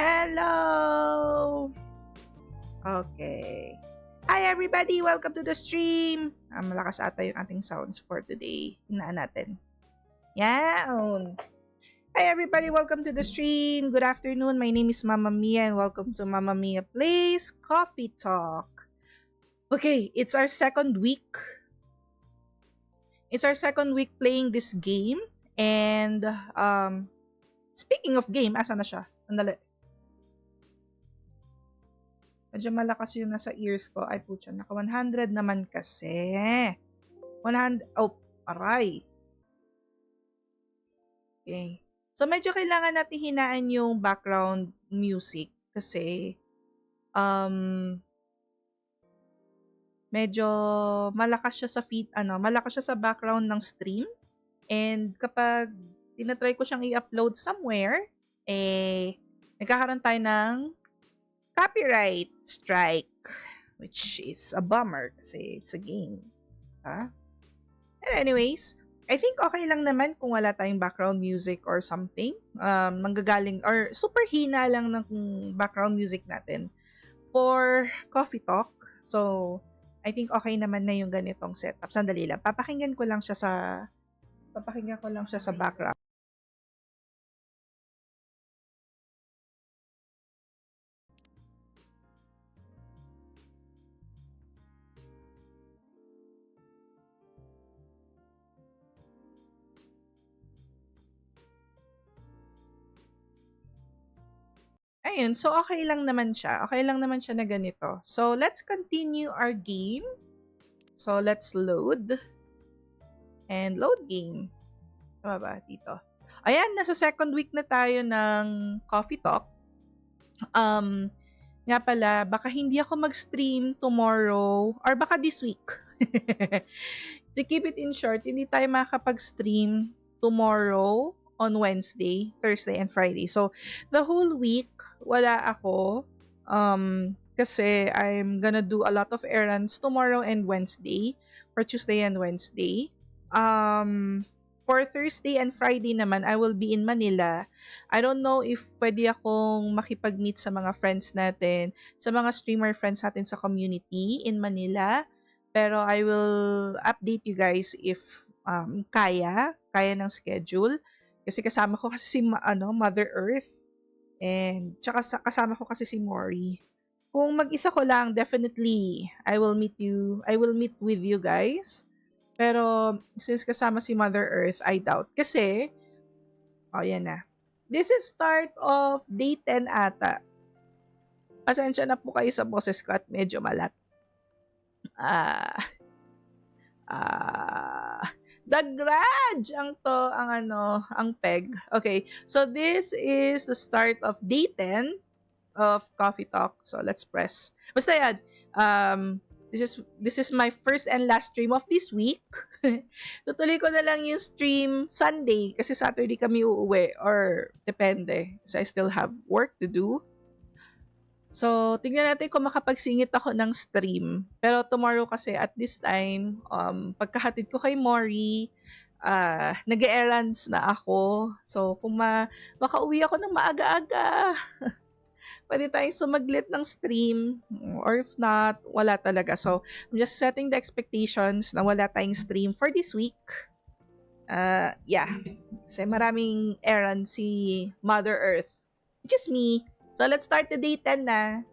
Hello! Okay. Hi everybody! Welcome to the stream! Malakas ata yung ating sounds for today. Hinaan natin. Yan! Hi everybody! Welcome to the stream! Good afternoon! My name is Momma Mia and welcome to Momma Mia Plays Coffee Talk. Okay, it's our second week. It's our second week playing this game. And, speaking of game, asa na siya? Andali. Medyo malakas yung nasa ears ko. Ay, putya. Naka 100 naman kasi. 100. Oh, aray. Okay. So, medyo kailangan natin hinaan yung background music kasi medyo malakas siya sa malakas siya sa background ng stream. And kapag tinatry ko siyang i-upload somewhere, nagkakaroon tayo ng copyright strike, which is a bummer kasi it's a game. And anyways, I think okay lang naman kung wala tayong background music or something. Manggagaling or super hina lang ng background music natin for coffee talk. So, I think okay naman na yung ganitong setup. Sandali lang. Papakinggan ko lang siya sa background. Ayun, so okay lang naman siya. Okay lang naman siya na ganito. So, let's continue our game. So, let's load. And load game. Tama ba? Dito. Ayan, nasa second week na tayo ng Coffee Talk. Nga pala, baka hindi ako mag-stream tomorrow or baka this week. To keep it in short, hindi tayo makakapag-stream tomorrow on Wednesday, Thursday, and Friday. So, the whole week, wala ako. Kasi I'm gonna do a lot of errands tomorrow and Wednesday. For Tuesday and Wednesday. For Thursday and Friday naman, I will be in Manila. I don't know if pwede akong makipag-meet sa mga friends natin, sa mga streamer friends natin sa community in Manila. Pero I will update you guys if kaya ng schedule. Kasi kasama ko kasi si Mother Earth. And tsaka kasama ko kasi si Mori. Kung mag-isa ko lang, definitely I will meet with you guys. Pero since kasama si Mother Earth, I doubt. Kasi, yan na. This is start of day 10 ata. Pasensya na po kayo sa boses ko at medyo malat. The Grudge ang peg. Okay, so this is the start of day 10 of Coffee Talk. So let's press. Basta yan. This is my first and last stream of this week. Tutuloy ko na lang yung stream Sunday kasi Saturday kami uuwi or depende. So I still have work to do. So, tingnan natin kung makapagsingit ako ng stream. Pero tomorrow kasi at this time, pagkahatid ko kay Mori, nag-errands na ako. So, kung makauwi ako ng maaga-aga, pwede tayong sumaglit ng stream. Or if not, wala talaga. So, I'm just setting the expectations na wala tayong stream for this week. Yeah. Kasi maraming errands si Mother Earth. Which is me. So, let's start the day 10 na.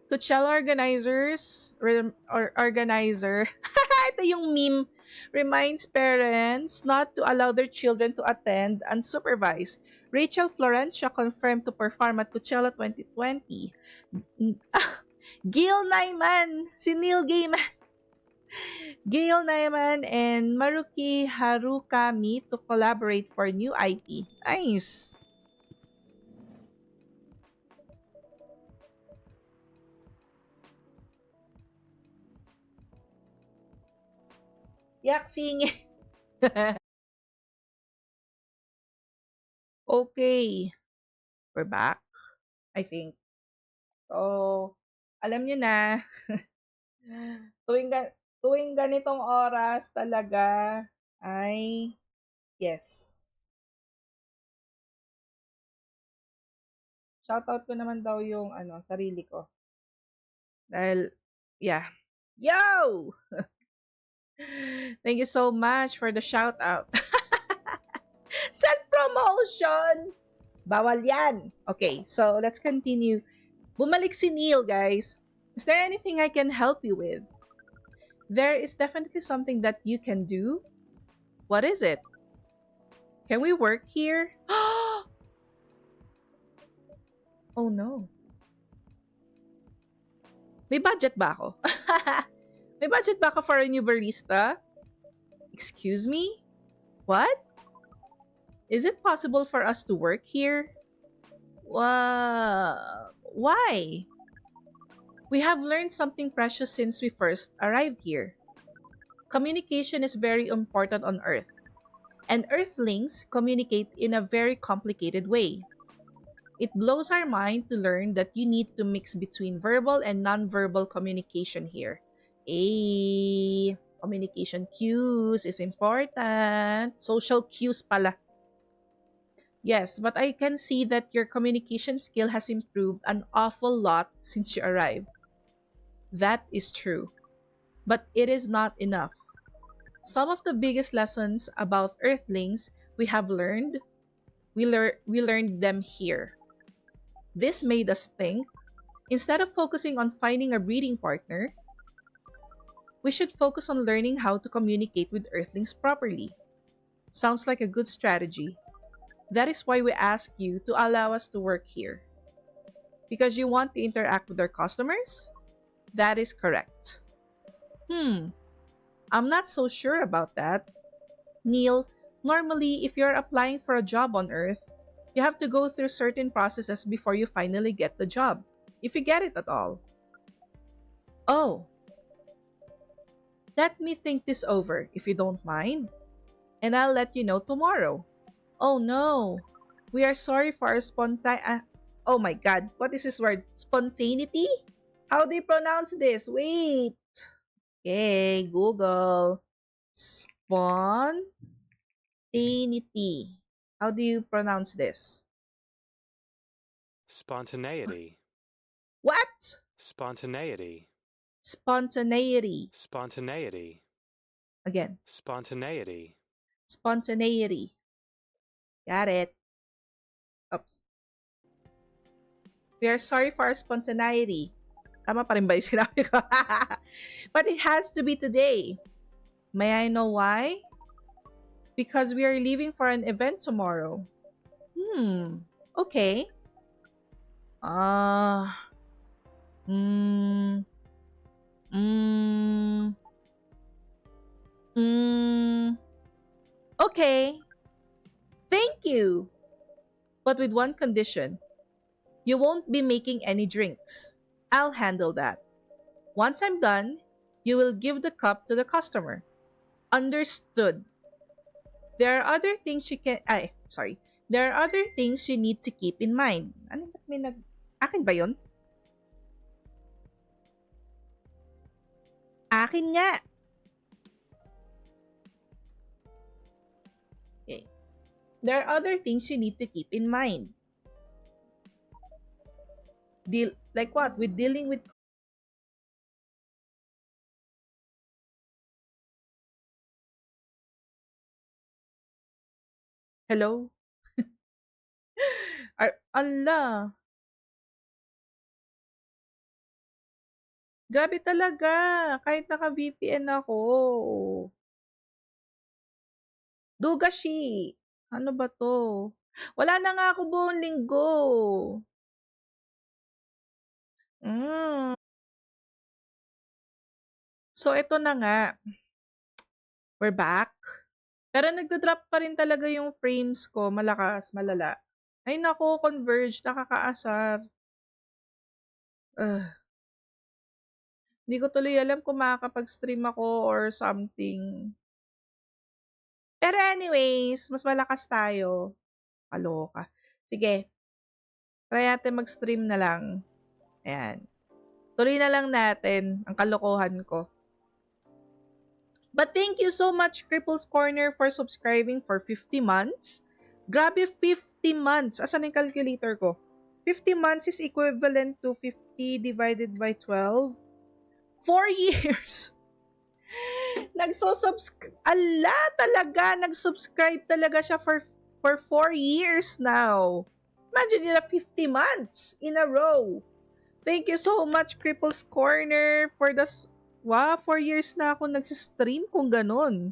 Coachella organizers, or organizer, ito yung meme, reminds parents not to allow their children to attend unsupervised. Rachel Florencia confirmed to perform at Coachella 2020. Gil Naiman, si Neil Gaiman. Gail Naiman and Maruki Harukami to collaborate for new IP. Nice! Yak singing. Okay. We're back, I think. So, alam nyo na, tuwing ganitong oras talaga ay Yes. Shoutout ko naman daw yung sarili ko. Dahil, yeah. Yo! Thank you so much for the shout out. Self-promotion! Bawal yan. Okay, so let's continue. Bumalik si Neil, guys. Is there anything I can help you with? There is definitely something that you can do. What is it? Can we work here? Oh no. May budget ba ako? May budget ba ako for a new barista? Excuse me? What? Is it possible for us to work here? Why? We have learned something precious since we first arrived here. Communication is very important on Earth, and Earthlings communicate in a very complicated way. It blows our mind to learn that you need to mix between verbal and nonverbal communication here. Communication cues is important. Social cues pala. Yes, but I can see that your communication skill has improved an awful lot since you arrived. That is true. But it is not enough. Some of the biggest lessons about Earthlings we have learned, we learned them here. This made us think, instead of focusing on finding a breeding partner, we should focus on learning how to communicate with Earthlings properly. Sounds like a good strategy. That is why we ask you to allow us to work here. Because you want to interact with our customers? That is correct. I'm not so sure about that. Neil, normally if you're applying for a job on Earth, you have to go through certain processes before you finally get the job. If you get it at all. Oh, let me think this over if you don't mind. And I'll let you know tomorrow. Oh no. We are sorry for our oh my god, what is this word? Spontaneity? How do you pronounce this? Wait. Okay, Google. Spontaneity. How do you pronounce this? Spontaneity. What? Spontaneity. Spontaneity. Spontaneity. Again. Spontaneity. Spontaneity. Got it. Oops. We are sorry for our spontaneity. Tama pa rin ba yung sinabi ko? But it has to be today. May I know why? Because we are leaving for an event tomorrow. Okay. Ah. Mm. Mm. Mm. Okay. Thank you. But with one condition. You won't be making any drinks. I'll handle that. Once I'm done, you will give the cup to the customer. Understood. There are other things you can sorry. There are other things you need to keep in mind. Ano ba't may Akin ba 'yon? Akin nga. Okay. There are other things you need to keep in mind. Like what? With dealing with Hello? Allah. Grabe talaga. Kahit naka-VPN ako. Dugashi. Ano ba to? Wala na nga ako buong linggo. Mm. So, ito na nga. We're back. Pero nagda-drop pa rin talaga yung frames ko. Malakas, malala. Ay nako, Converge. Nakakaasar. Ugh. Hindi ko tuloy alam kung makakapag-stream ako or something. Pero anyways, mas malakas tayo. Kaloka. Sige. Try natin mag-stream na lang. Ayan. Tuloy na lang natin ang kalokohan ko. But thank you so much, Cripples Corner, for subscribing for 50 months. Grabe, 50 months. Asan yung calculator ko? 50 months is equivalent to 50 divided by 12. 4 years. Ala talaga, nag-subscribe talaga siya for 4 years now. Imagine nila 50 months in a row. Thank you so much, Cripples Corner, for the... Wow, 4 years na ako nagsistream kung ganun.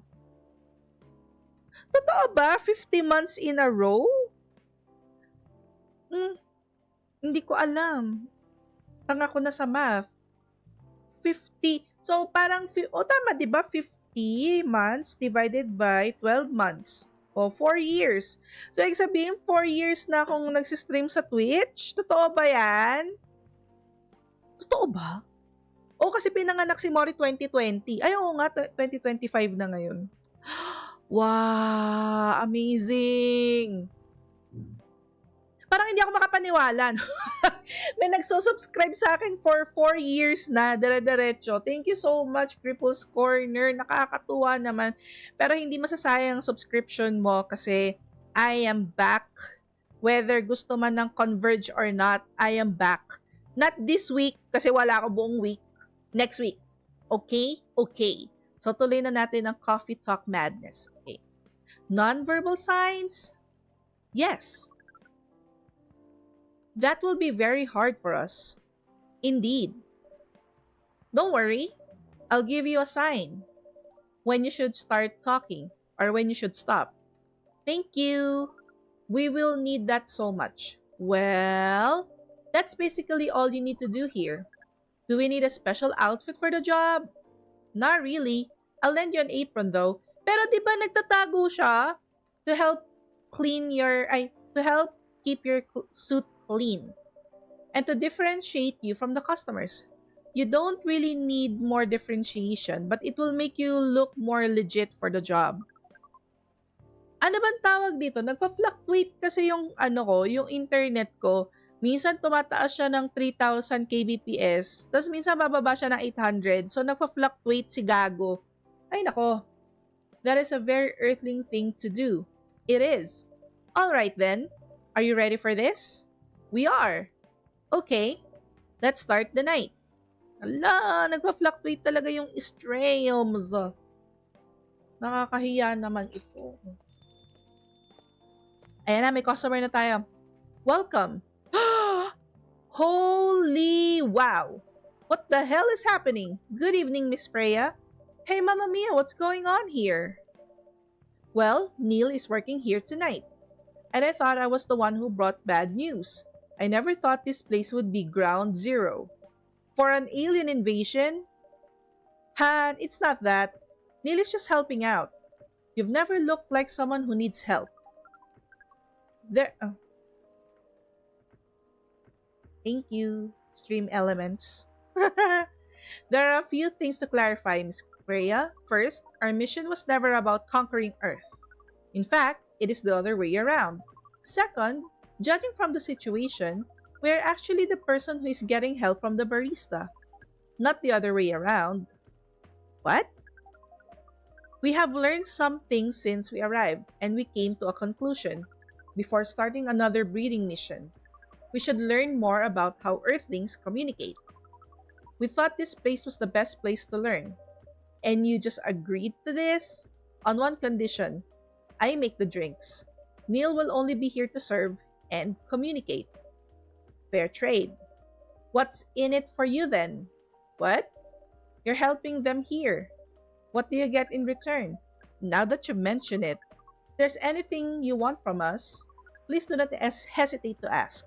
Totoo ba? 50 months in a row? Hindi ko alam. Tanga ko na sa math. 50. So, parang, tama, di ba? 50 months divided by 12 months. O, 4 years. So, ibig sabihin, 4 years na akong nagsistream sa Twitch? Totoo ba yan? Totoo ba? O, kasi pinanganak si Mori 2020. Ay, oo nga, 2025 na ngayon. Wow, amazing. Parang hindi ako makapaniwala. No? May nagsusubscribe sa akin for 4 years na, dire-diretso. Thank you so much, Cripples Corner. Nakakatuwa naman. Pero hindi masasayang ang subscription mo kasi I am back. Whether gusto man ng Converge or not, I am back. Not this week kasi wala ako buong week. Next week. Okay? Okay. So tuloy na natin ang Coffee Talk Madness. Okay. Non-verbal signs? Yes. That will be very hard for us. Indeed. Don't worry. I'll give you a sign when you should start talking or when you should stop. Thank you. We will need that so much. Well, that's basically all you need to do here. Do we need a special outfit for the job? Not really. I'll lend you an apron though. Pero di ba nagtatago siya to help to help keep your suit clean and to differentiate you from the customers. You don't really need more differentiation, but it will make you look more legit for the job. Ano bang tawag dito? Nagpa-fluctuate kasi yung yung internet ko. Minsan tumataas siya ng 3,000 kbps, tapos minsan bababa siya ng 800. So nagpa-fluctuate si Gago. Ay nako. That is a very earthling thing to do. It is. All right then. Are you ready for this? We are. Okay, let's start the night. Ala, nagpa-fluctuate talaga yung streams. Nakakahiya naman ito. Ayan na, may customer na tayo. Welcome. Holy wow. What the hell is happening? Good evening, Miss Freya. Hey, Momma Mia, what's going on here? Well, Neil is working here tonight. And I thought I was the one who brought bad news. I never thought this place would be ground zero. For an alien invasion? Han, it's not that. Neil is just helping out. You've never looked like someone who needs help. Thank you, Stream Elements. There are a few things to clarify, Miss Freya. First, our mission was never about conquering Earth. In fact, it is the other way around. Second, judging from the situation, we are actually the person who is getting help from the barista, not the other way around. What? We have learned some things since we arrived, and we came to a conclusion. Before starting another breeding mission, we should learn more about how Earthlings communicate. We thought this place was the best place to learn, and you just agreed to this? On one condition, I make the drinks. Neil will only be here to serve and communicate. Fair trade. What's in it for you then? What? You're helping them here. What do you get in return? Now that you mention it, if there's anything you want from us, please do not hesitate to ask.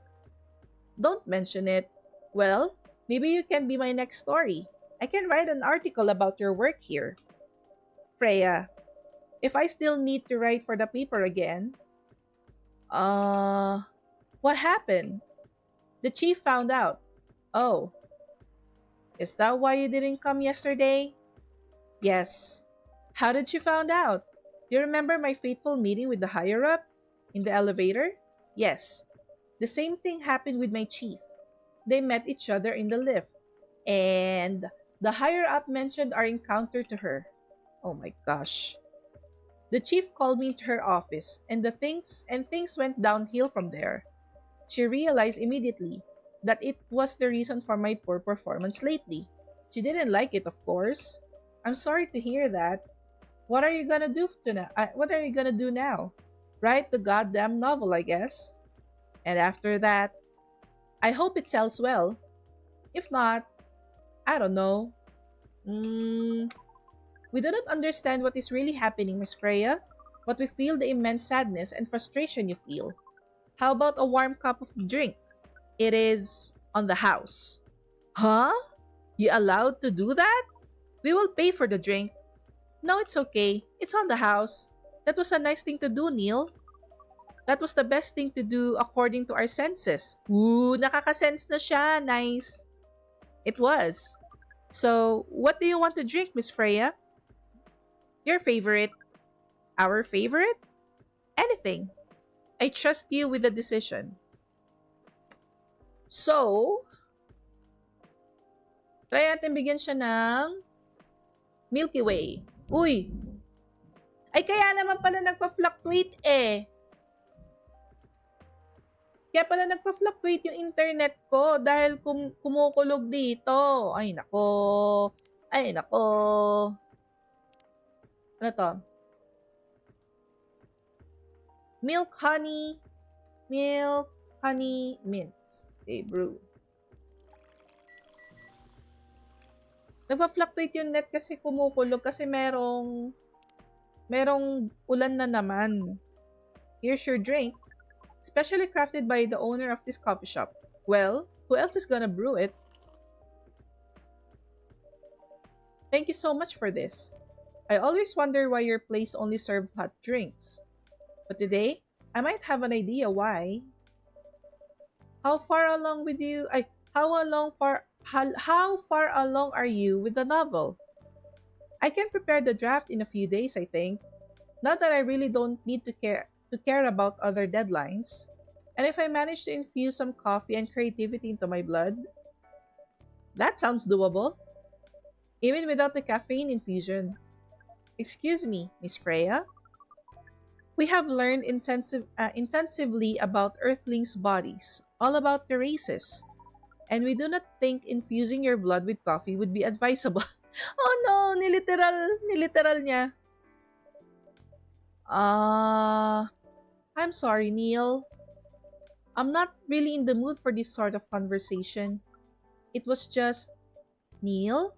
Don't mention it. Well, maybe you can be my next story. I can write an article about your work here. Freya, if I still need to write for the paper again, what happened? The chief found out. Oh. Is that why you didn't come yesterday? Yes. How did she found out? Do you remember my fateful meeting with the higher-up? In the elevator? Yes. The same thing happened with my chief. They met each other in the lift. And the higher-up mentioned our encounter to her. Oh my gosh. The chief called me into her office, and things went downhill from there. She realized immediately that it was the reason for my poor performance lately. She didn't like it, of course. I'm sorry to hear that. What are you gonna do what are you gonna do now? Write the goddamn novel, I guess. And after that, I hope it sells well. If not, I don't know. Mm, we do not understand what is really happening, Miss Freya, but we feel the immense sadness and frustration you feel. How about a warm cup of drink? It is on the house. Huh? You allowed to do that? We will pay for the drink. No, it's okay. It's on the house. That was a nice thing to do, Neil. That was the best thing to do according to our senses. Ooh, nakaka-sense na siya. Nice. It was. So, what do you want to drink, Miss Freya? Your favorite? Our favorite? Anything. I trust you with the decision. So, try natin bigyan siya ng Milky Way. Uy! Ay, kaya naman pala nagpa-fluctuate eh. Kaya pala nagpa-fluctuate yung internet ko dahil kumukulog dito. Ay, nako. Ay, nako. Ano to? Milk, honey, mint. Okay, brew. Nagpa-fluctuate yung net kasi kumukulog kasi merong ulan na naman. Here's your drink. Specially crafted by the owner of this coffee shop. Well, who else is gonna brew it? Thank you so much for this. I always wonder why your place only served hot drinks. But today, I might have an idea why. How far along with you? How far along are you with the novel? I can prepare the draft in a few days, I think. Not that I really don't need to care about other deadlines. And if I manage to infuse some coffee and creativity into my blood, that sounds doable. Even without the caffeine infusion. Excuse me, Miss Freya. We have learned intensively about Earthlings' bodies, all about the races, and we do not think infusing your blood with coffee would be advisable. Oh no, niliteral niya. I'm sorry, Neil. I'm not really in the mood for this sort of conversation. It was just, Neil?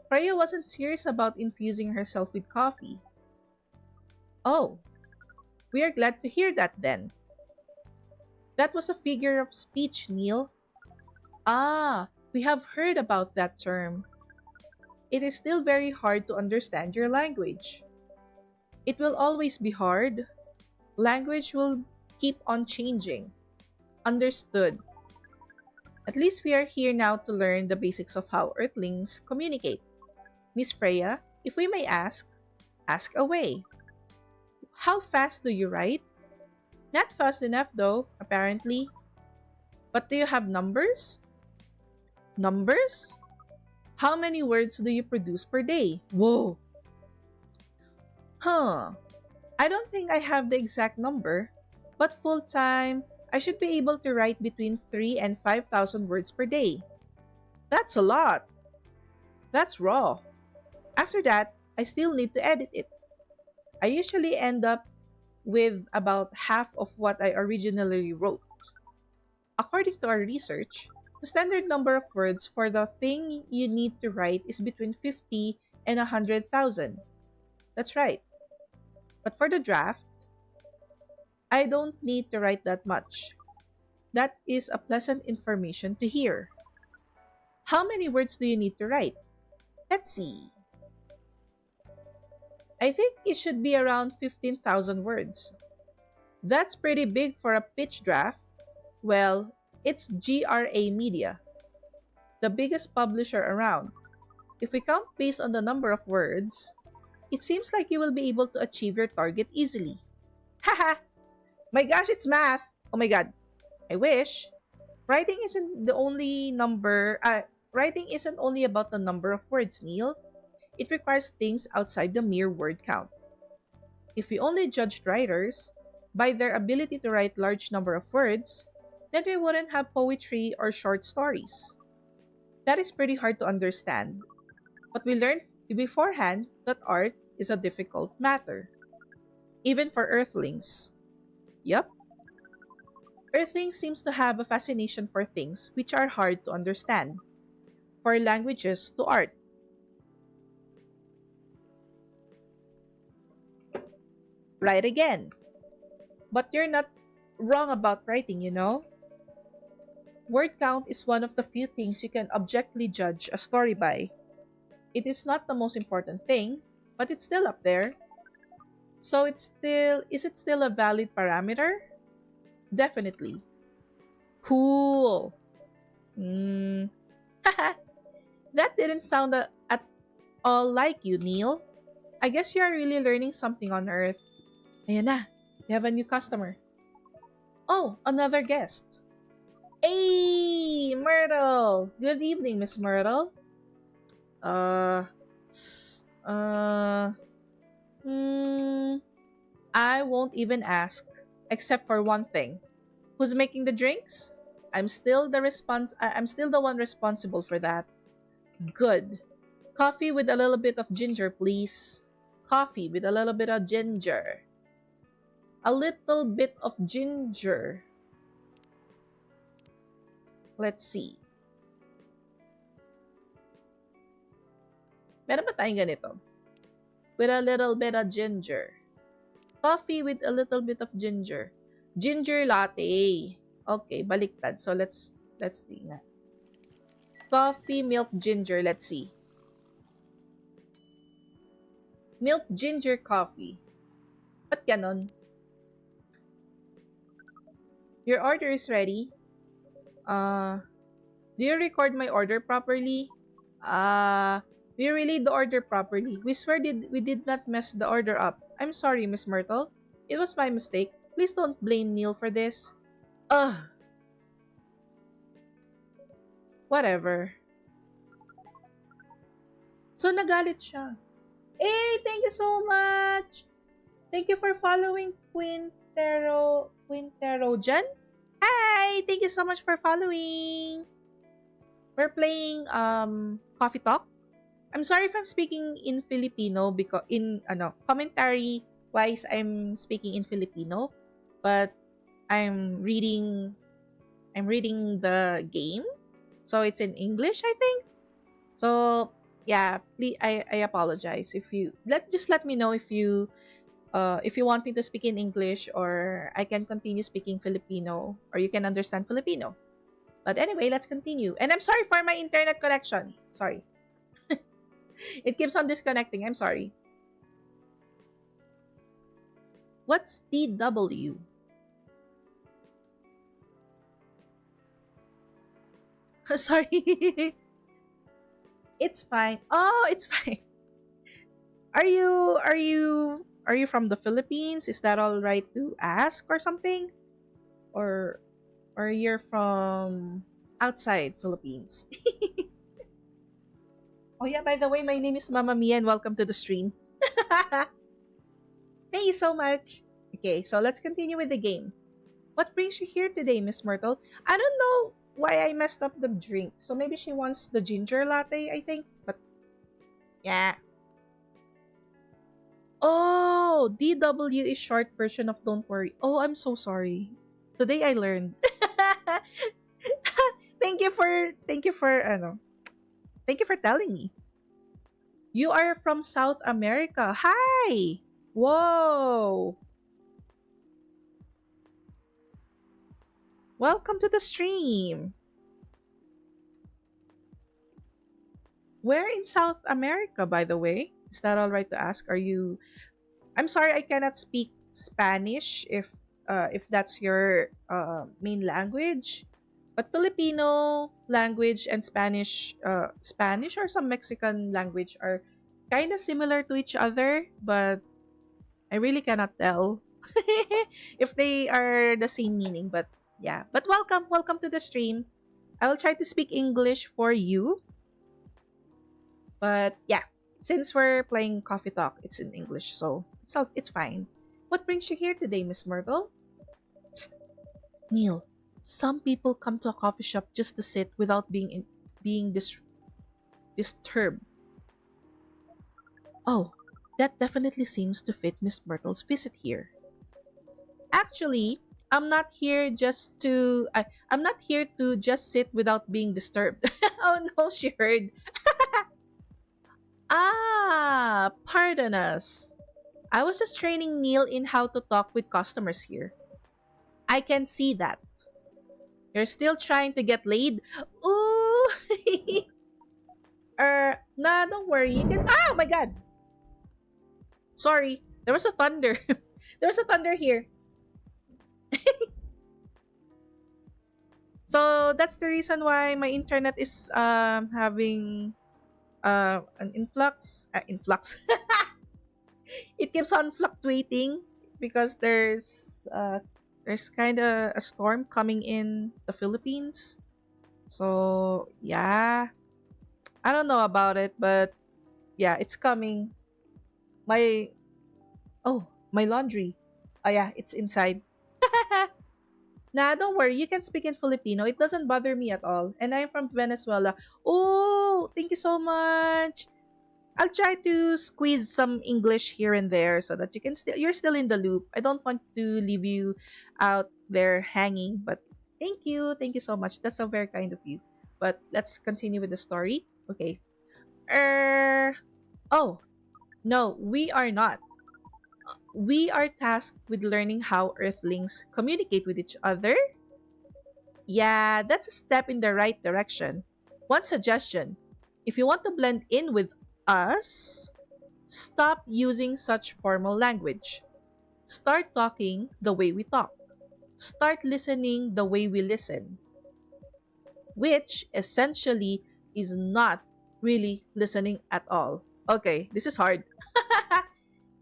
Freya wasn't serious about infusing herself with coffee. Oh, we are glad to hear that then. That was a figure of speech, Neil. Ah, we have heard about that term. It is still very hard to understand your language. It will always be hard. Language will keep on changing. Understood. At least we are here now to learn the basics of how Earthlings communicate. Miss Freya, if we may ask away. How fast do you write? Not fast enough though, apparently. But do you have numbers? Numbers? How many words do you produce per day? Whoa! Huh. I don't think I have the exact number, but full time, I should be able to write between 3 and 5,000 words per day. That's a lot. That's raw. After that, I still need to edit it. I usually end up with about half of what I originally wrote. According to our research, the standard number of words for the thing you need to write is between 50 and 100,000. That's right. But for the draft, I don't need to write that much. That is a pleasant information to hear. How many words do you need to write? Let's see. I think it should be around 15,000 words. That's pretty big for a pitch draft. Well, it's GRA Media, the biggest publisher around. If we count based on the number of words, it seems like you will be able to achieve your target easily. Haha! My gosh, it's math! Oh my god. I wish. Writing isn't the only number, writing isn't only about the number of words, Neil. It requires things outside the mere word count. If we only judged writers by their ability to write large number of words, then we wouldn't have poetry or short stories. That is pretty hard to understand, but we learned beforehand that art is a difficult matter, even for earthlings. Yup, earthlings seems to have a fascination for things which are hard to understand, for languages to art. Write again. But you're not wrong about writing, you know? Word count is one of the few things you can objectively judge a story by. It is not the most important thing, but it's still up there. So is it still a valid parameter? Definitely. Cool. Hmm. That didn't sound at all like you, Neil. I guess you are really learning something on Earth. Ayan na. We have a new customer. Oh, another guest. Hey, Myrtle. Good evening, Miss Myrtle. Uh, uh, hmm. I won't even ask, except for one thing. Who's making the drinks? I'm still the one responsible for that. Good. Coffee with a little bit of ginger, please. Coffee with a little bit of ginger. A little bit of ginger. Let's see. Meron ba tayong ganito? With a little bit of ginger. Coffee with a little bit of ginger. Ginger latte. Okay, baliktad. So let's see nga. Coffee, milk, ginger. Let's see. Milk, ginger, coffee. Ba't ganon? Your order is ready. Uh, do you record my order properly? Uh, we relayed the order properly. We swear we did not mess the order up. I'm sorry, Miss Myrtle. It was my mistake. Please don't blame Neil for this. Ugh. Whatever. So, nagalit siya. Hey, thank you so much! Thank you for following Quintero Jan. Hi! Thank you so much for following. We're playing Coffee Talk. I'm sorry if I'm speaking in Filipino because in commentary wise I'm speaking in Filipino, but I'm reading the game. So it's in English, I think. So yeah, please, I apologize let me know if you want me to speak in English or I can continue speaking Filipino or you can understand Filipino. But anyway, let's continue. And I'm sorry for my internet connection. Sorry. It keeps on disconnecting. I'm sorry. What's DW? Sorry. It's fine. Oh, it's fine. Are you from the Philippines? Is that all right to ask or something? Or you're from outside Philippines? Oh yeah, by the way, my name is Momma Mia and welcome to the stream. Thank you so much. Okay, so let's continue with the game. What brings you here today, Miss Myrtle? I don't know why I messed up the drink. So maybe she wants the ginger latte, I think. But yeah. Oh, DW is short version of don't worry. Oh, I'm so sorry. Today I learned. Thank you for telling me. You are from South America. Hi. Whoa. Welcome to the stream. Where in South America, by the way? Is that all right to ask? I'm sorry, I cannot speak Spanish if that's your main language. But Filipino language and Spanish or some Mexican language are kind of similar to each other, but I really cannot tell if they are the same meaning. But yeah, but welcome to the stream. I will try to speak English for you, but yeah. Since we're playing coffee talk, it's in English, so it's fine. What brings you here today, Miss Myrtle? Psst, Neil. Some people come to a coffee shop just to sit without being disturbed. Oh, that definitely seems to fit Miss Myrtle's visit here. Actually, I'm not here to just sit without being disturbed. Oh no, she heard. Ah, pardon us. I was just training Neil in how to talk with customers here. I can see that. You're still trying to get laid? Ooh! Nah, don't worry. You can. Ah, oh my god! Sorry. There was a thunder. There was a thunder here. So that's the reason why my internet is having an influx. It keeps on fluctuating because there's kind of a storm coming in the Philippines. So yeah, I don't know about it, but yeah, it's coming. My my laundry. Oh yeah, it's inside. Nah, don't worry. You can speak in Filipino. It doesn't bother me at all. And I'm from Venezuela. Oh, thank you so much. I'll try to squeeze some English here and there so that you're still in the loop. I don't want to leave you out there hanging, but thank you. Thank you so much. That's so very kind of you. But let's continue with the story. Okay. Er oh, no, we are not. We are tasked with learning how earthlings communicate with each other. Yeah, that's a step in the right direction. One suggestion: if you want to blend in with us, stop using such formal language. Start talking the way we talk. Start listening the way we listen, which essentially is not really listening at all. Okay, this is hard.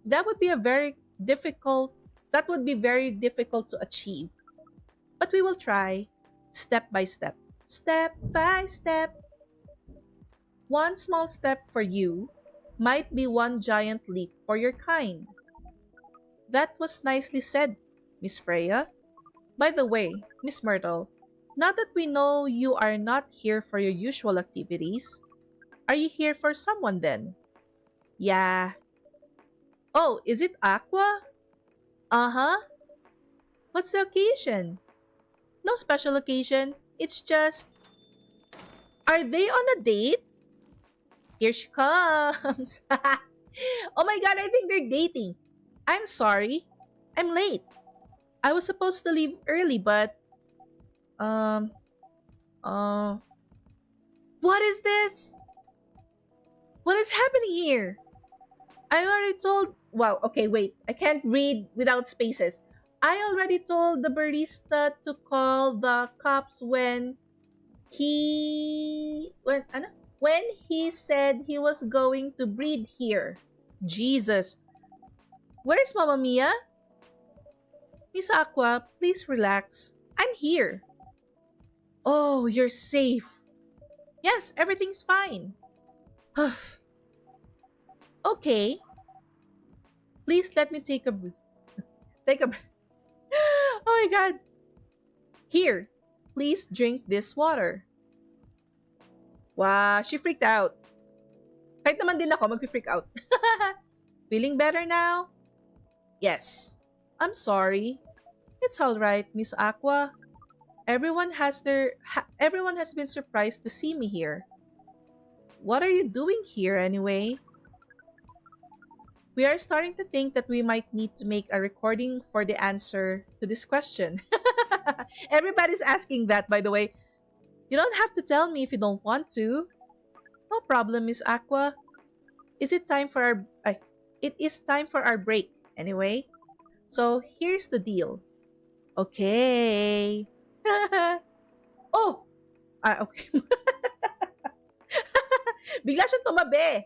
that would be a very difficult that would be very difficult to achieve. But we will try step by step. Step by step. One small step for you might be one giant leap for your kind. That was nicely said, Miss Freya. By the way, Miss Myrtle, now that we know you are not here for your usual activities, are you here for someone then? Yeah. Oh, is it Aqua? Uh huh. What's the occasion? No special occasion. It's just. Are they on a date? Here she comes. Oh my god, I think they're dating. I'm sorry. I'm late. I was supposed to leave early, but um uh what is this? What is happening here? I already told wow, okay, wait. I can't read without spaces. I already told the barista to call the cops when he said he was going to breed here. Jesus. Where's Momma Mia? Miss Aqua, please relax. I'm here. Oh, you're safe. Yes, everything's fine. Okay. Please let me take a breath. Take a breath. Oh my god. Here. Please drink this water. Wow, she freaked out. Kahit naman din ako, mag-freak out. Feeling better now? Yes. I'm sorry. It's all right, Miss Aqua. Everyone has been surprised to see me here. What are you doing here anyway? We are starting to think that we might need to make a recording for the answer to this question. Everybody's asking that, by the way. You don't have to tell me if you don't want to. No problem, Miss Aqua. Is it time for our it is time for our break anyway. So, here's the deal. Okay. Oh, okay. Bigla siyang tumabi.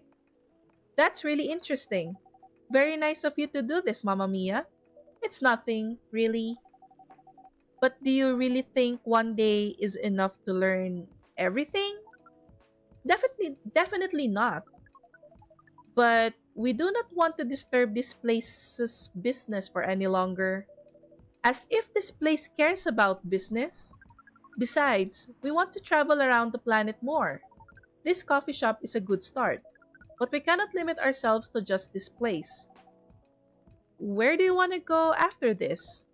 That's really interesting. Very nice of you to do this, Mamma Mia. It's nothing, really. But do you really think one day is enough to learn everything? Definitely not. But we do not want to disturb this place's business for any longer. As if this place cares about business. Besides, we want to travel around the planet more. This coffee shop is a good start, but we cannot limit ourselves to just this place. Where do you want to go after this?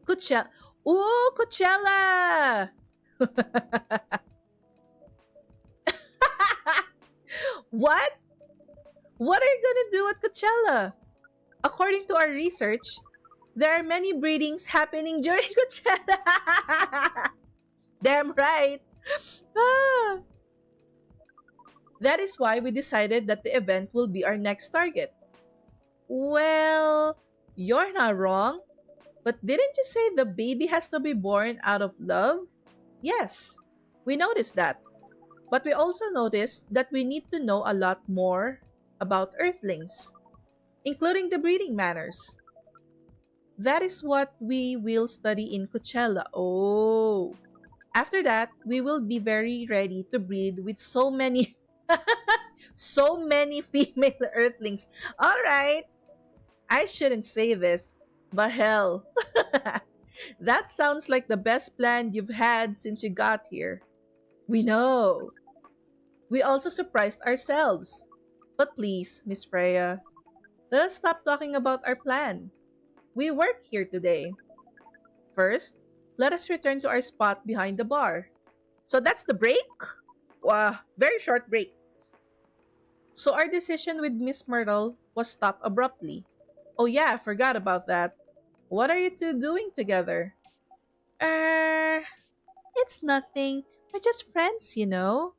Coachella. Ooh, Coachella! What? What are you gonna do at Coachella? According to our research, there are many breedings happening during Coachella. Damn right. Ah, that is why we decided that the event will be our next target. Well, you're not wrong. But didn't you say the baby has to be born out of love? Yes, we noticed that. But we also noticed that we need to know a lot more about Earthlings, including the breeding manners. That is what we will study in Coachella. Oh. After that, we will be very ready to breed with so many so many female Earthlings. All right. I shouldn't say this, but hell. That sounds like the best plan you've had since you got here. We know. We also surprised ourselves. But please, Miss Freya, let us stop talking about our plan. We work here today. First, let us return to our spot behind the bar. So that's the break? Wow, very short break. So our decision with Miss Myrtle was stopped abruptly. Oh yeah, I forgot about that. What are you two doing together? Er, it's nothing. We're just friends, you know.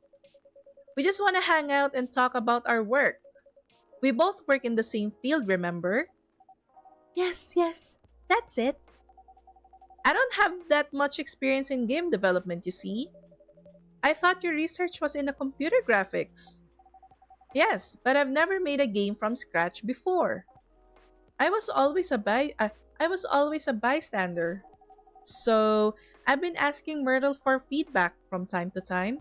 We just want to hang out and talk about our work. We both work in the same field, remember? Yes, yes, that's it. I don't have that much experience in game development, you see. I thought your research was in the computer graphics. Yes, but I've never made a game from scratch before. I was always a I was always a bystander. So, I've been asking Myrtle for feedback from time to time.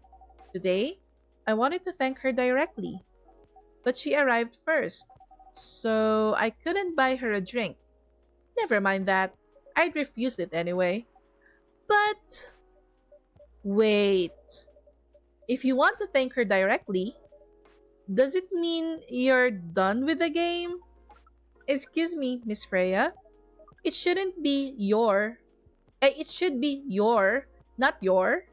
Today, I wanted to thank her directly, but she arrived first. So, I couldn't buy her a drink. Never mind that. I'd refused it anyway. But wait. If you want to thank her directly, does it mean you're done with the game? Excuse me, Miss Freya. It shouldn't be your. It should be your, not your.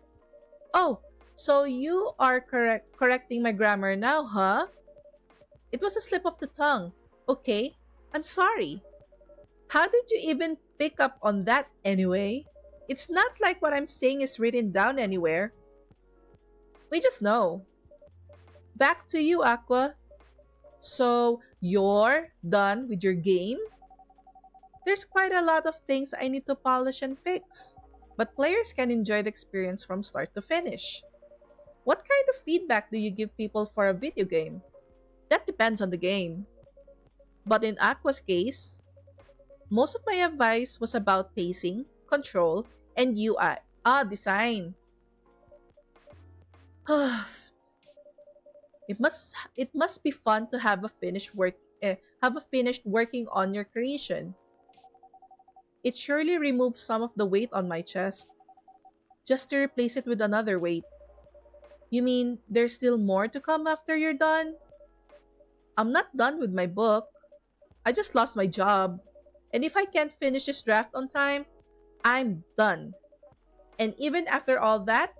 Oh, so you are correcting my grammar now, huh? It was a slip of the tongue. Okay, I'm sorry. How did you even pick up on that anyway? It's not like what I'm saying is written down anywhere. We just know. Back to you, Aqua. So, you're done with your game? There's quite a lot of things I need to polish and fix. But players can enjoy the experience from start to finish. What kind of feedback do you give people for a video game? That depends on the game. But in Aqua's case, most of my advice was about pacing, control, and UI. Design. It must be fun to have a finished working on your creation. It surely removed some of the weight on my chest, just to replace it with another weight. You mean there's still more to come after you're done? I'm not done with my book. I just lost my job. And if I can't finish this draft on time, I'm done. And even after all that,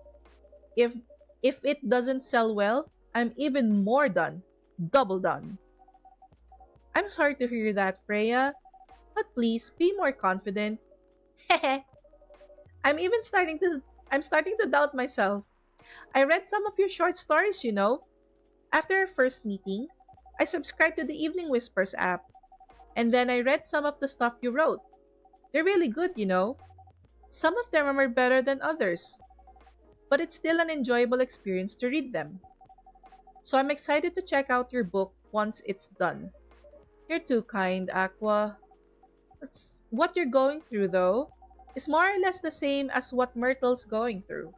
if if it doesn't sell well, I'm even more done. Double done. I'm sorry to hear that, Freya, but please be more confident. I'm even starting to I'm starting to doubt myself. I read some of your short stories, you know. After our first meeting, I subscribed to the Evening Whispers app, and then I read some of the stuff you wrote. They're really good, you know. Some of them are better than others, but it's still an enjoyable experience to read them. So I'm excited to check out your book once it's done. You're too kind, Aqua. What you're going through, though, is more or less the same as what Myrtle's going through.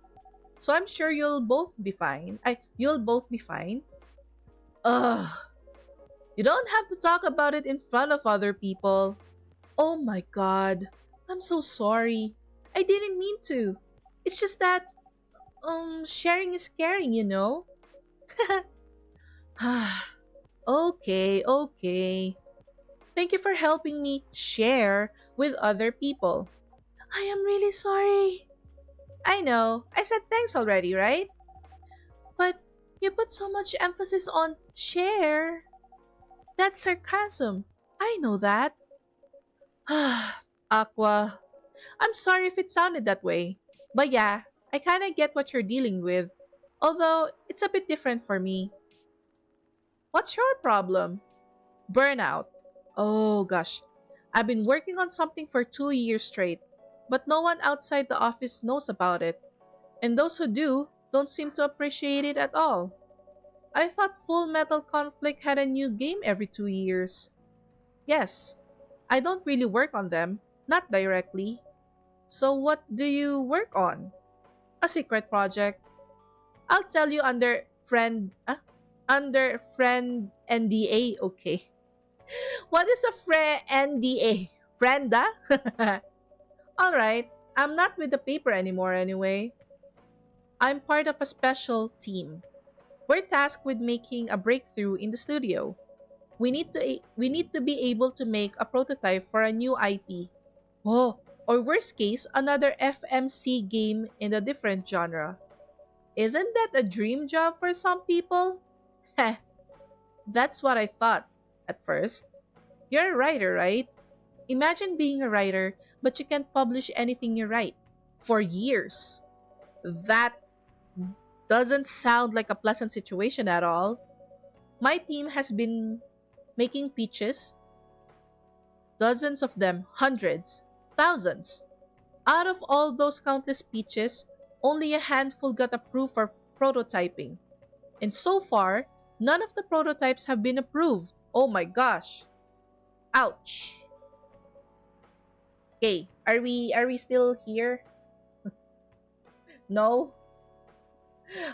So I'm sure you'll both be fine. You'll both be fine. Ugh. You don't have to talk about it in front of other people. Oh my god. I'm so sorry. I didn't mean to. It's just that, sharing is caring, you know? Okay, okay. Thank you for helping me share with other people. I am really sorry. I know, I said thanks already, right? But you put so much emphasis on share. That's sarcasm. I know that. Aqua, I'm sorry if it sounded that way. But yeah, I kinda get what you're dealing with. Although, it's a bit different for me. What's your problem? Burnout. Oh gosh. I've been working on something for 2 years straight, but no one outside the office knows about it. And those who do don't seem to appreciate it at all. I thought Full Metal Conflict had a new game every 2 years. Yes, I don't really work on them, not directly. So what do you work on? A secret project. I'll tell you under friend NDA, okay. What is a friend NDA? Frienda? All right, I'm not with the paper anymore anyway. I'm part of a special team. We're tasked with making a breakthrough in the studio. We need to be able to make a prototype for a new IP. Oh, or worst case, another FMC game in a different genre. Isn't that a dream job for some people? Heh, that's what I thought at first. You're a writer, right? Imagine being a writer, but you can't publish anything you write for years. That doesn't sound like a pleasant situation at all. My team has been making pitches, dozens of them, hundreds, thousands. Out of all those countless pitches, only a handful got approved for prototyping. And so far, none of the prototypes have been approved. Oh my gosh. Ouch. Okay, are we still here? No,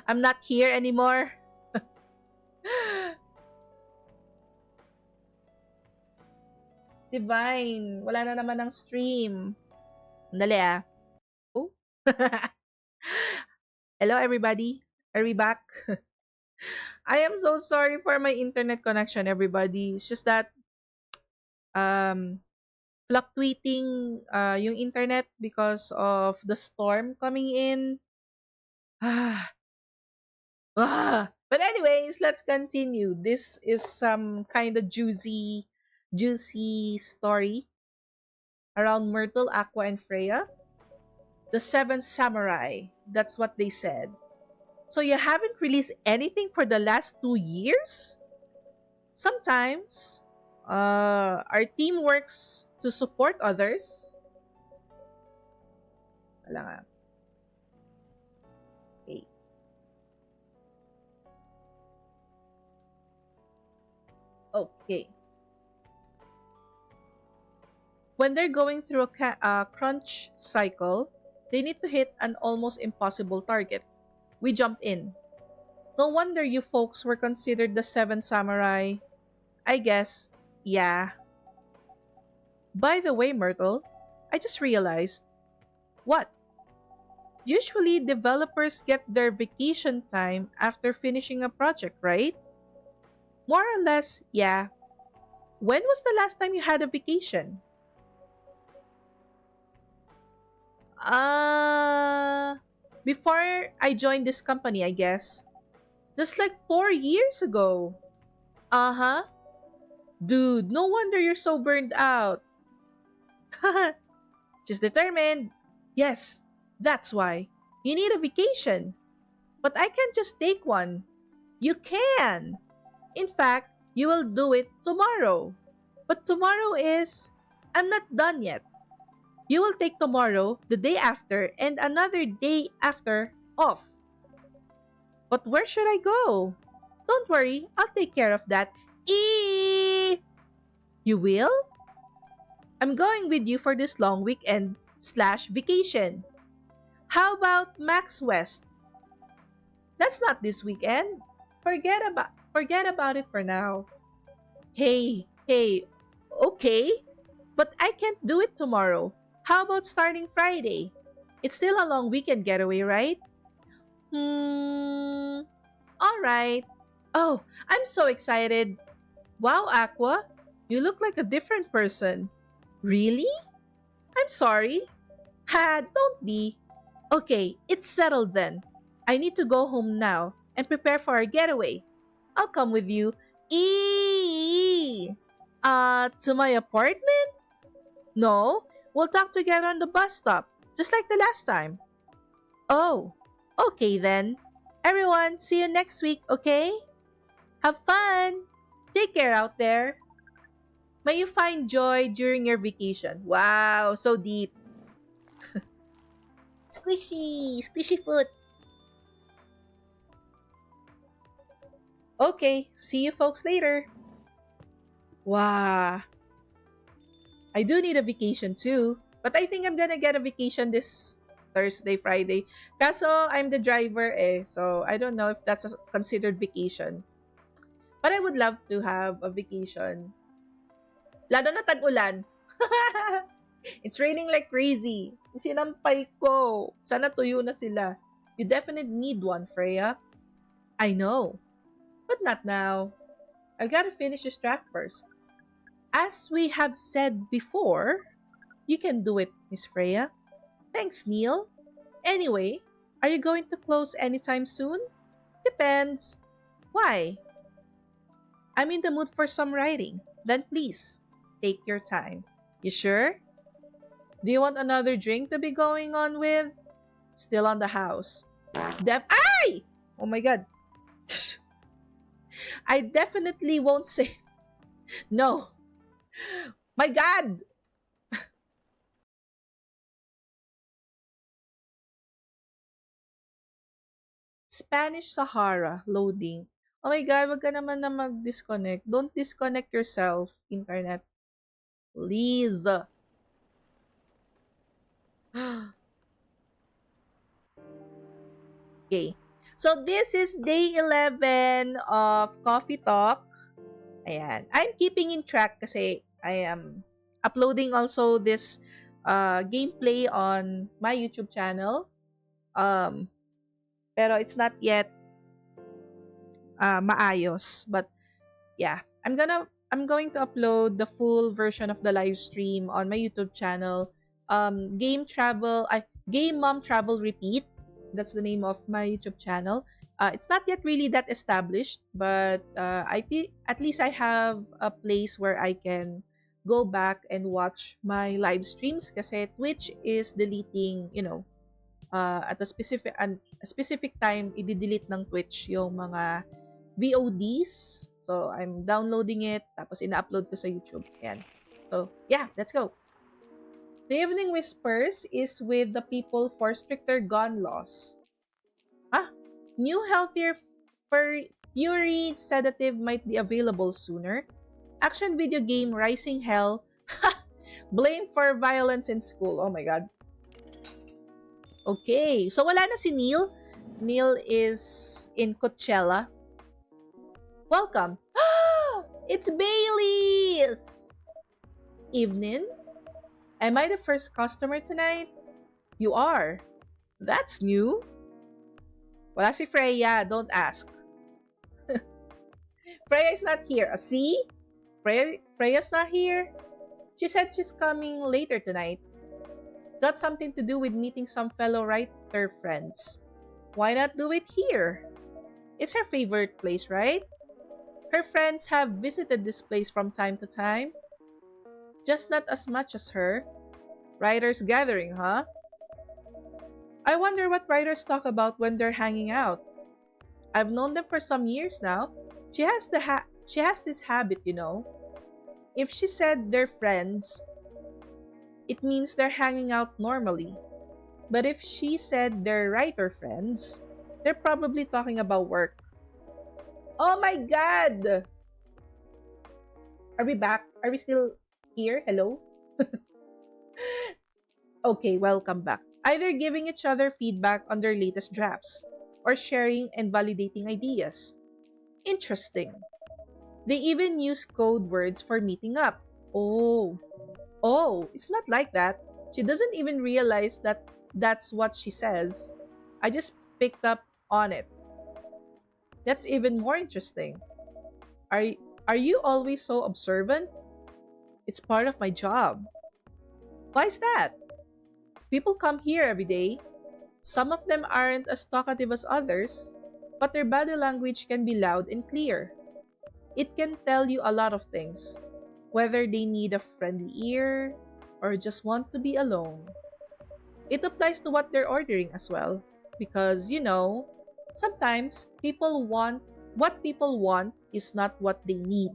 I'm not here anymore. Divine, wala na naman ng stream. Dali ah. Oh. Hello everybody. Are we back? I am so sorry for my internet connection, everybody. It's just that um fluctuating yung internet because of the storm coming in. But anyways, let's continue. This is some kind of juicy story around Myrtle, Aqua, and Freya. The Seven Samurai. That's what they said. So you haven't released anything for the last 2 years? Sometimes, our team works to support others. Wala nga. Okay. Okay. When they're going through a crunch cycle, they need to hit an almost impossible target. We jump in. No wonder you folks were considered the Seven Samurai. I guess, yeah. By the way, Myrtle, I just realized. What? Usually, developers get their vacation time after finishing a project, right? More or less, yeah. When was the last time you had a vacation? Uh, Before I joined this company, I guess. That's like 4 years ago. Uh huh. Dude, no wonder you're so burned out. Just determined. Yes, that's why. You need a vacation. But I can't just take one. You can. In fact, you will do it tomorrow. But tomorrow is. I'm not done yet. You will take tomorrow, the day after, and another day after off. But where should I go? Don't worry, I'll take care of that. You will? I'm going with you for this long weekend slash vacation. How about Max West? That's not this weekend. Forget about it for now. Hey, okay, but I can't do it tomorrow. How about starting Friday? It's still a long weekend getaway, right? Hmm, alright. Oh, I'm so excited. Wow, Aqua, you look like a different person. Really? I'm sorry. Ha, don't be. Okay, it's settled then. I need to go home now and prepare for our getaway. I'll come with you. To my apartment? No, we'll talk together on the bus stop, just like the last time. Oh, okay then. Everyone, see you next week, okay? Have fun! Take care out there. May you find joy during your vacation. Wow, so deep. Squishy, squishy foot. Okay, see you folks later. Wow, I do need a vacation too. But I think I'm gonna get a vacation this Thursday, Friday. Kaso, I'm the driver eh. So, I don't know if that's considered vacation. But I would love to have a vacation. Lalo na tag-ulan. It's raining like crazy. Sinampay ko. Sana tuyo na sila. You definitely need one, Freya. I know. But not now. I gotta finish this draft first. As we have said before, you can do it, Miss Freya. Thanks, Neil. Anyway, are you going to close anytime soon? Depends. Why? I'm in the mood for some writing. Then please, take your time. You sure? Do you want another drink to be going on with? Still on the house. Ay! Oh my god. I definitely won't say no. My god! Spanish Sahara loading. Oh my god, wag ka naman na mag-disconnect. Don't disconnect yourself, internet. Please. Okay. So this is day 11 of Coffee Talk. Ayan. I'm keeping in track kasi I am uploading also this gameplay on my YouTube channel. Um, pero it's not yet maayos. But yeah, I'm going to upload the full version of the live stream on my YouTube channel. Game.Mom.Travel.Repeat. That's the name of my YouTube channel. It's not yet really that established, but I think at least I have a place where I can go back and watch my live streams kasi Twitch is deleting, at a specific time i-delete ng Twitch yung mga VODs. So, I'm downloading it, tapos ina-upload ko sa YouTube. Ayan. So, yeah, let's go. The Evening Whispers is with the people for stricter gun laws. Ah, new healthier fury sedative might be available sooner. Action video game Rising Hell. Blame for violence in school. Oh my god. Okay, so wala na si Neil. Neil is in Coachella. Welcome. It's Bailey's! Evening? Am I the first customer tonight? You are. That's new. Wala si Freya, don't ask. Freya is not here. See? Freya's not here. She said she's coming later tonight. Got something to do with meeting some fellow writer friends. Why not do it here? It's her favorite place, right? Her friends have visited this place from time to time. Just not as much as her. Writers gathering, huh? I wonder what writers talk about when they're hanging out. I've known them for some years now. She has this habit, If she said they're friends, it means they're hanging out normally. But if she said they're writer friends, they're probably talking about work. Oh my god! Are we back? Are we still here? Hello? Okay, welcome back. Either giving each other feedback on their latest drafts or sharing and validating ideas. Interesting. They even use code words for meeting up. Oh, it's not like that. She doesn't even realize that that's what she says. I just picked up on it. That's even more interesting. Are are you always so observant? It's part of my job. Why is that? People come here every day. Some of them aren't as talkative as others, but their body language can be loud and clear. It can tell you a lot of things, whether they need a friendly ear or just want to be alone. It applies to what they're ordering as well, because sometimes people want is not what they need.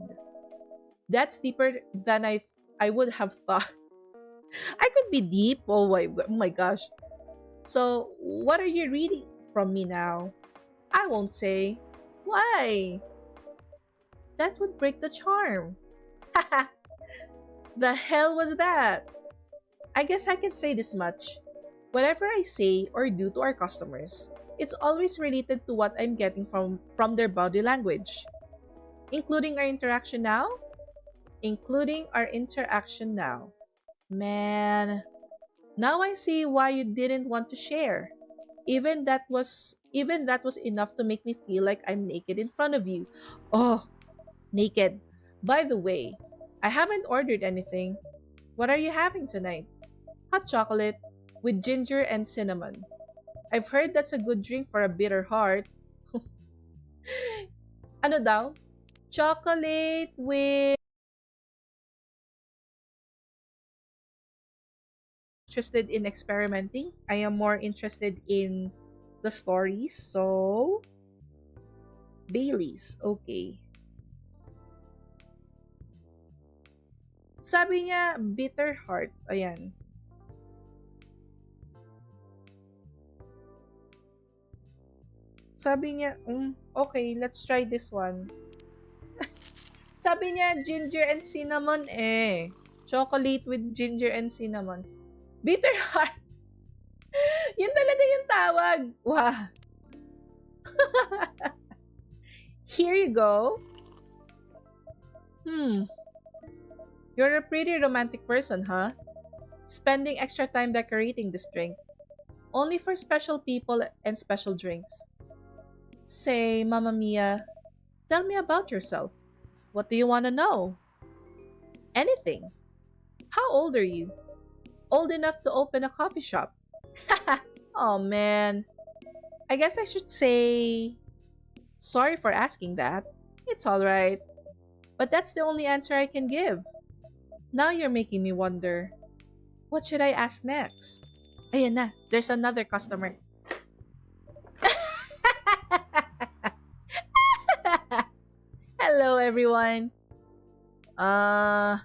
That's deeper than I would have thought. I could be deep. Oh my gosh. So, what are you reading from me now? I won't say. Why? That would break the charm. The hell was that? I guess I can say this much. Whatever I say or do to our customers, it's always related to what I'm getting from their body language. Including our interaction now? Including our interaction now. Man, now I see why you didn't want to share. Even that was enough to make me feel like I'm naked in front of you. Oh, naked. By the way, I haven't ordered anything. What are you having tonight? Hot chocolate with ginger and cinnamon. I've heard that's a good drink for a bitter heart. Ano daw? Chocolate with interested in experimenting. I am more interested in the stories. So, Bailey's. Okay. Sabi niya, bitter heart. Ayan. Sabi niya, okay, let's try this one. Sabi niya, ginger and cinnamon eh. Chocolate with ginger and cinnamon. Bitter heart. Yun talaga yung tawag. Wow. Here you go. You're a pretty romantic person, huh? Spending extra time decorating this drink. Only for special people and special drinks. Say, Mamma Mia, tell me about yourself. What do you want to know? Anything. How old are you? Old enough to open a coffee shop. Oh man. I guess I should say sorry for asking that. It's alright. But that's the only answer I can give. Now you're making me wonder. What should I ask next? Ayan na, there's another customer. Hello everyone. Uh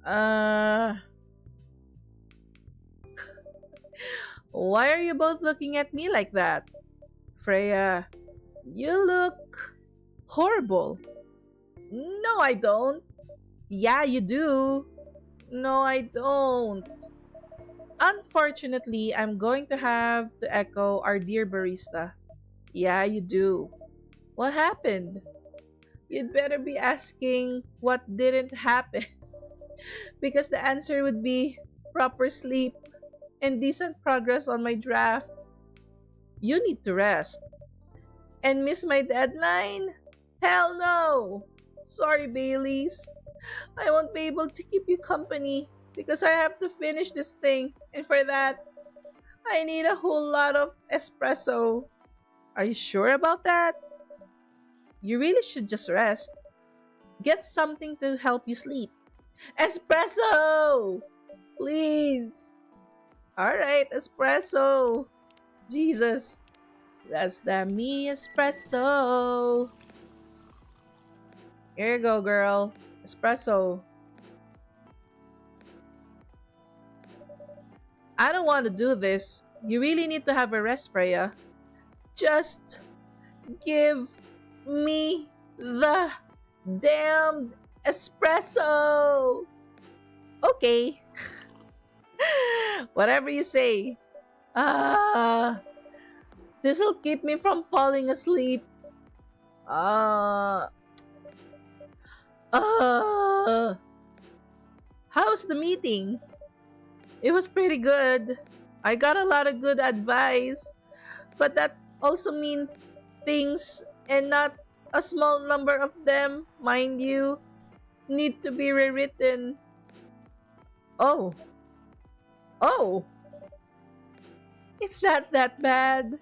uh Why are you both looking at me like that? Freya, you look horrible. No, I don't. Yeah, you do. No, I don't. Unfortunately, I'm going to have to echo our dear barista. Yeah, you do. What happened? You'd better be asking what didn't happen because the answer would be proper sleep and decent progress on my draft. You need to rest. And miss my deadline? Hell no! Sorry, Baileys. I won't be able to keep you company because I have to finish this thing, and for that, I need a whole lot of espresso. Are you sure about that? You really should just rest. Get something to help you sleep. Espresso! Please! Alright, espresso. Jesus. That's the me espresso. Here you go, girl. Espresso. I don't want to do this. You really need to have a rest, Freya. Just give me the damned espresso. Okay. Whatever you say. Ah, this'll keep me from falling asleep. Ah, Uh, how's the meeting? It was pretty good. I got a lot of good advice, but that also means things and not a small number of them, mind you, need to be rewritten. Oh, oh, it's not that bad.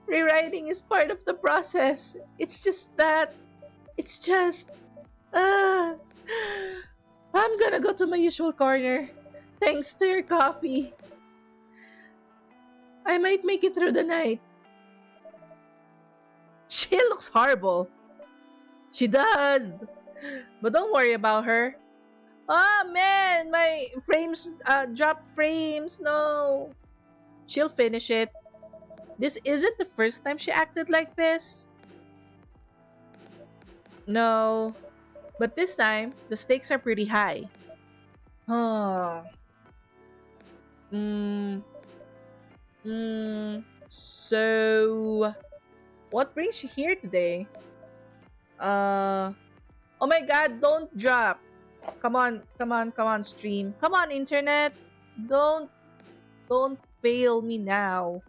Rewriting is part of the process. It's just, uh, I'm gonna go to my usual corner. Thanks to your coffee. I might make it through the night. She looks horrible. She does. But don't worry about her. Oh man, my frames, drop frames. No. She'll finish it. This isn't the first time she acted like this. No. But this time, the stakes are pretty high. Oh. Hmm. So, what brings you here today? Oh my god, don't drop. Come on, stream. Come on, internet. Don't, don't fail me now.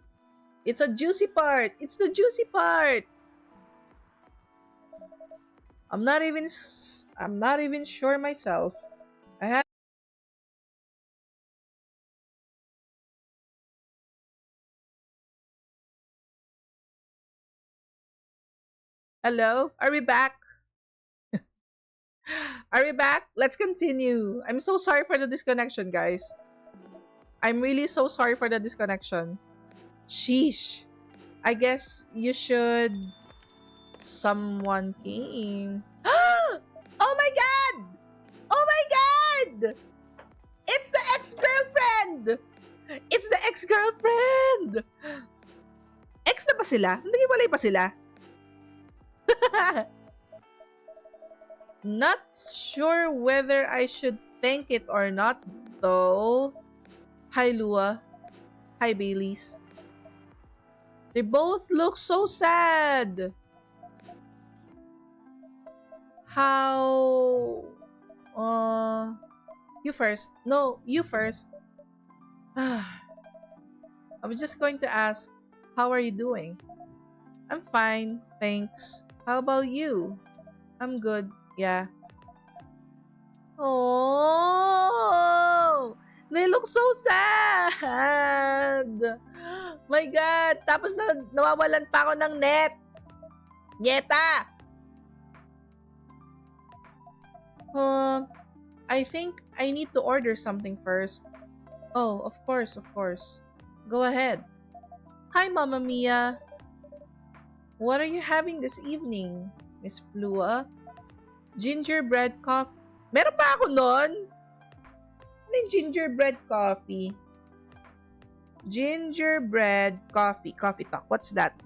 It's a juicy part. It's the juicy part. I'm not even sure myself. I have. Hello? Are we back? Are we back? Let's continue. I'm so sorry for the disconnection, guys. I'm really so sorry for the disconnection. Sheesh. I guess you should. Someone came. Oh my god! Oh my god! It's the ex-girlfriend! It's the ex-girlfriend! Ex na ba sila? Naghiwalay pa sila? Not sure whether I should thank it or not, though. Hi, Lua. Hi, Baileys. They both look so sad. How... You first. No, you first. I was just going to ask, how are you doing? I'm fine, thanks. How about you? I'm good, yeah. Oh, they look so sad. My God, tapos nawawalan pa ako ng net. Nieta! I think I need to order something first. Oh, of course, of course. Go ahead. Hi, Momma Mia. What are you having this evening, Miss Flua? Gingerbread coffee. Meron pa ako nun? Ano yung gingerbread coffee? Gingerbread coffee. Coffee talk. What's that?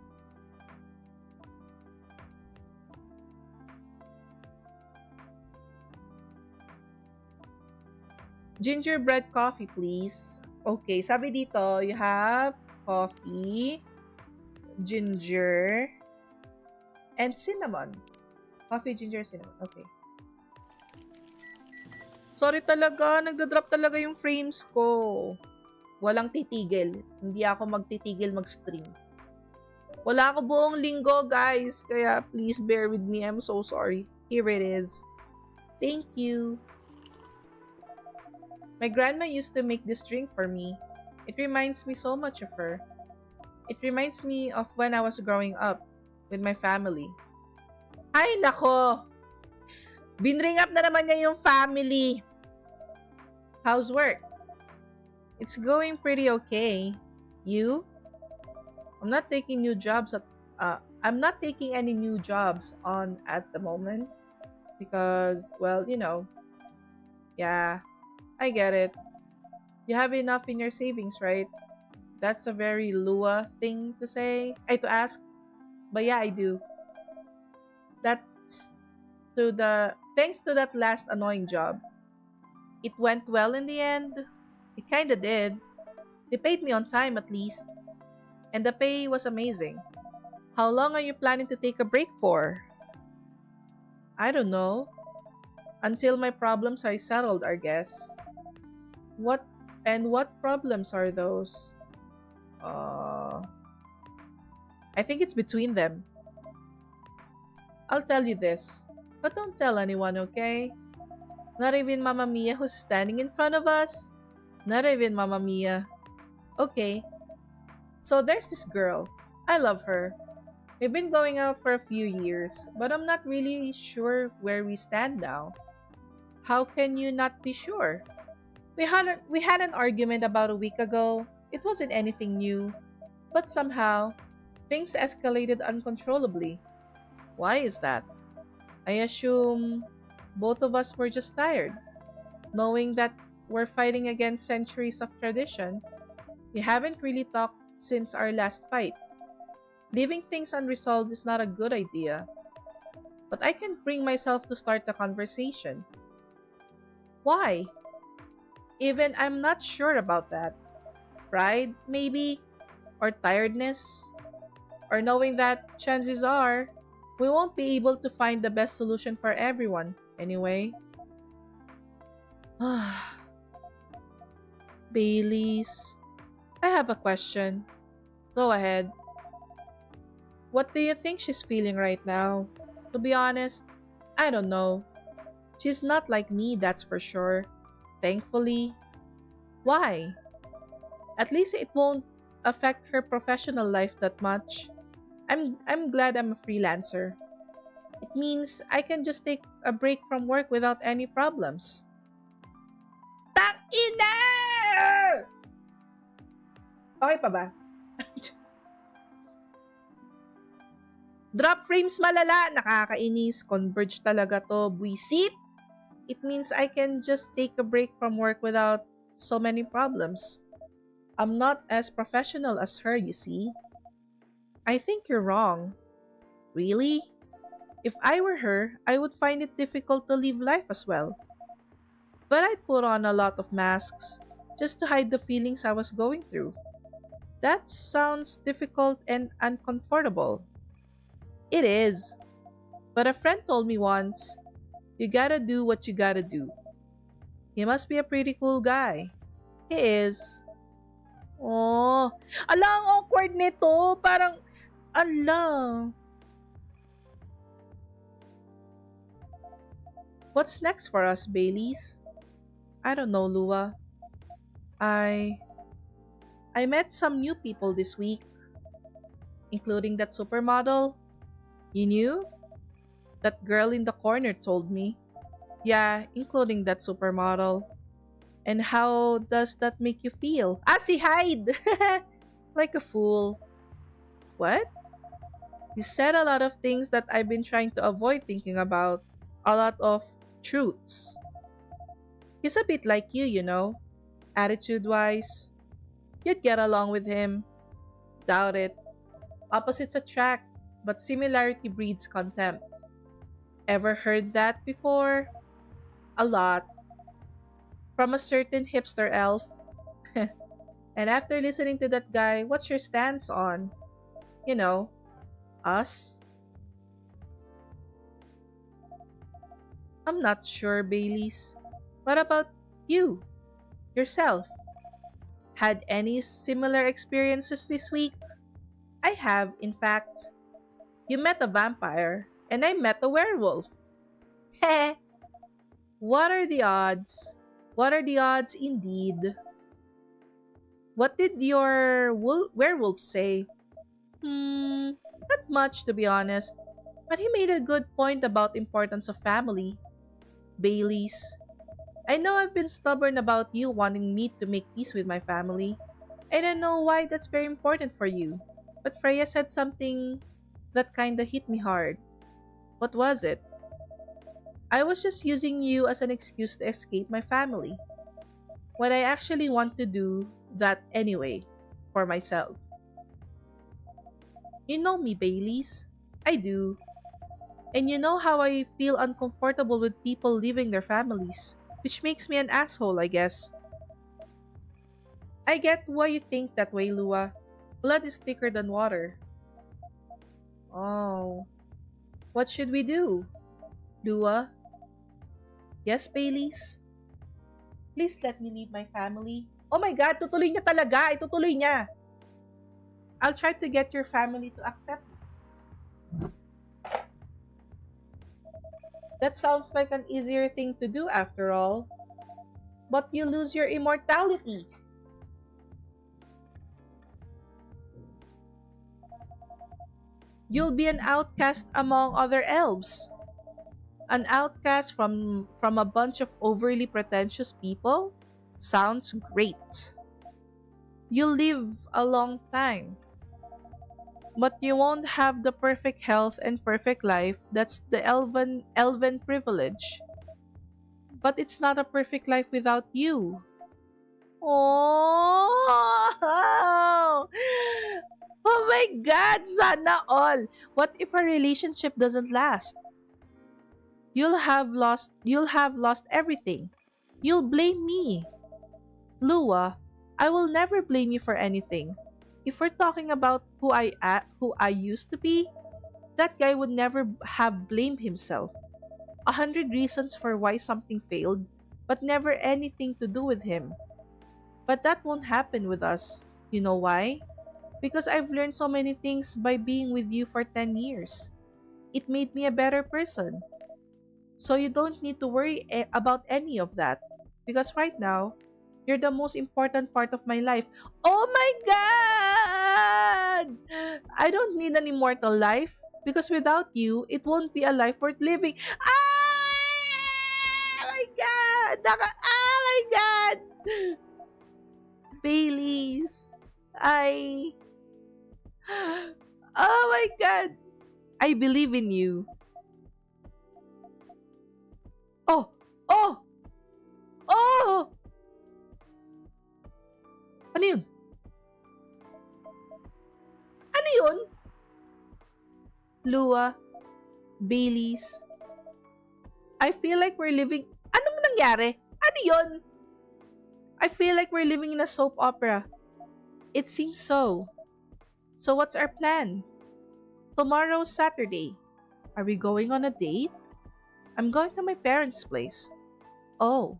Gingerbread coffee, please. Okay, sabi dito, you have coffee, ginger, and cinnamon. Coffee, ginger, cinnamon. Okay. Sorry talaga, nagda-drop talaga yung frames ko. Walang titigil. Hindi ako magtitigil mag-stream. Wala ako buong linggo, guys. Kaya please bear with me. I'm so sorry. Here it is. Thank you. My grandma used to make this drink for me. It reminds me so much of her. It reminds me of when I was growing up with my family. Ay, nako! Binring up na naman niya yung family. How's work? It's going pretty okay. You? I'm not taking any new jobs on at the moment because, well, you know. Yeah, I get it. You have enough in your savings, right? That's a very Lua thing to say. To ask. But yeah, I do. Thanks to that last annoying job. It went well in the end. It kinda did. They paid me on time at least. And the pay was amazing. How long are you planning to take a break for? I don't know. Until my problems are settled, I guess. What what problems are those? Uh, I think it's between them. I'll tell you this, but don't tell anyone, okay? Not even Mamma Mia who's standing in front of us. Not even Mamma Mia. Okay, so there's this girl. I love her. We've been going out for a few years, but I'm not really sure where we stand now. How can you not be sure? We had an argument about a week ago. It wasn't anything new, but somehow things escalated uncontrollably. Why is that? I assume both of us were just tired, knowing that we're fighting against centuries of tradition. We haven't really talked since our last fight. Leaving things unresolved is not a good idea, but I can't bring myself to start the conversation. Why? Even I'm not sure about that. Pride, maybe? Or tiredness? Or knowing that chances are we won't be able to find the best solution for everyone anyway. Baileys, I have a question. Go ahead. What do you think she's feeling right now? To be honest, I don't know. She's not like me, that's for sure. Thankfully. Why? At least it won't affect her professional life that much. I'm glad I'm a freelancer. It means I can just take a break from work without any problems. Tang ina! Okay pa ba? Drop frames malala, nakakainis, converge talaga to, buisit. It means I can just take a break from work without so many problems. I'm not as professional as her, you see. I think you're wrong. Really? If I were her, I would find it difficult to live life as well. But I'd put on a lot of masks just to hide the feelings I was going through. That sounds difficult and uncomfortable. It is. But a friend told me once, you gotta do what you gotta do. He must be a pretty cool guy. He is. Oh, ala, ang awkward nito. Parang, ala. What's next for us, Baileys? I don't know, Lua. I I met some new people this week, including that supermodel. You knew? That girl in the corner told me. Yeah, including that supermodel. And how does that make you feel? Ah, si Hyde! Like a fool. What? You said a lot of things that I've been trying to avoid thinking about. A lot of truths. He's a bit like you know, attitude wise. You'd get along with him. Doubt it. Opposites attract, but similarity breeds contempt. Ever heard that before? A lot. From a certain hipster elf. And after listening to that guy, what's your stance on, you know, us? I'm not sure, Baileys. What about you? Yourself? Had any similar experiences this week? I have, in fact. You met a vampire, and I met a werewolf. Heh! What are the odds? What are the odds indeed? What did your werewolf say? Not much to be honest. But he made a good point about importance of family. Baileys. I know I've been stubborn about you wanting me to make peace with my family. I don't know why that's very important for you. But Freya said something that kinda hit me hard. What was it? I was just using you as an excuse to escape my family. When I actually want to do that anyway, for myself. You know me, Baileys. I do. And you know how I feel uncomfortable with people leaving their families, which makes me an asshole, I guess. I get why you think that way, Lua. Blood is thicker than water. Oh, what should we do, Lua? Yes, Baileys? Please let me leave my family. Oh my God, tutuloy niya talaga. Itutuloy niya. I'll try to get your family to accept me. That sounds like an easier thing to do after all. But you lose your immortality. You'll be an outcast among other elves. An outcast from a bunch of overly pretentious people? Sounds great. You'll live a long time. But you won't have the perfect health and perfect life. That's the elven privilege. But it's not a perfect life without you. Oh! Oh my God, sana all. What if a relationship doesn't last? You'll have lost everything. You'll blame me. Lua, I will never blame you for anything. If we're talking about who I used to be, that guy would never have blamed himself. 100 reasons for why something failed, but never anything to do with him. But that won't happen with us. You know why? Because I've learned so many things by being with you for 10 years. It made me a better person. So you don't need to worry about any of that. Because right now, you're the most important part of my life. Oh my God! I don't need an immortal life. Because without you, it won't be a life worth living. Ah! Oh my God! Oh my God! Baileys. I... Oh my God! I believe in you. Oh! Oh! Oh! Ano yun? Ano yun? Lua, Baileys, I feel like we're living... Anong nangyari? Ano yun? I feel like we're living in a soap opera. It seems so. So what's our plan? Tomorrow's Saturday. Are we going on a date? I'm going to my parents' place. Oh.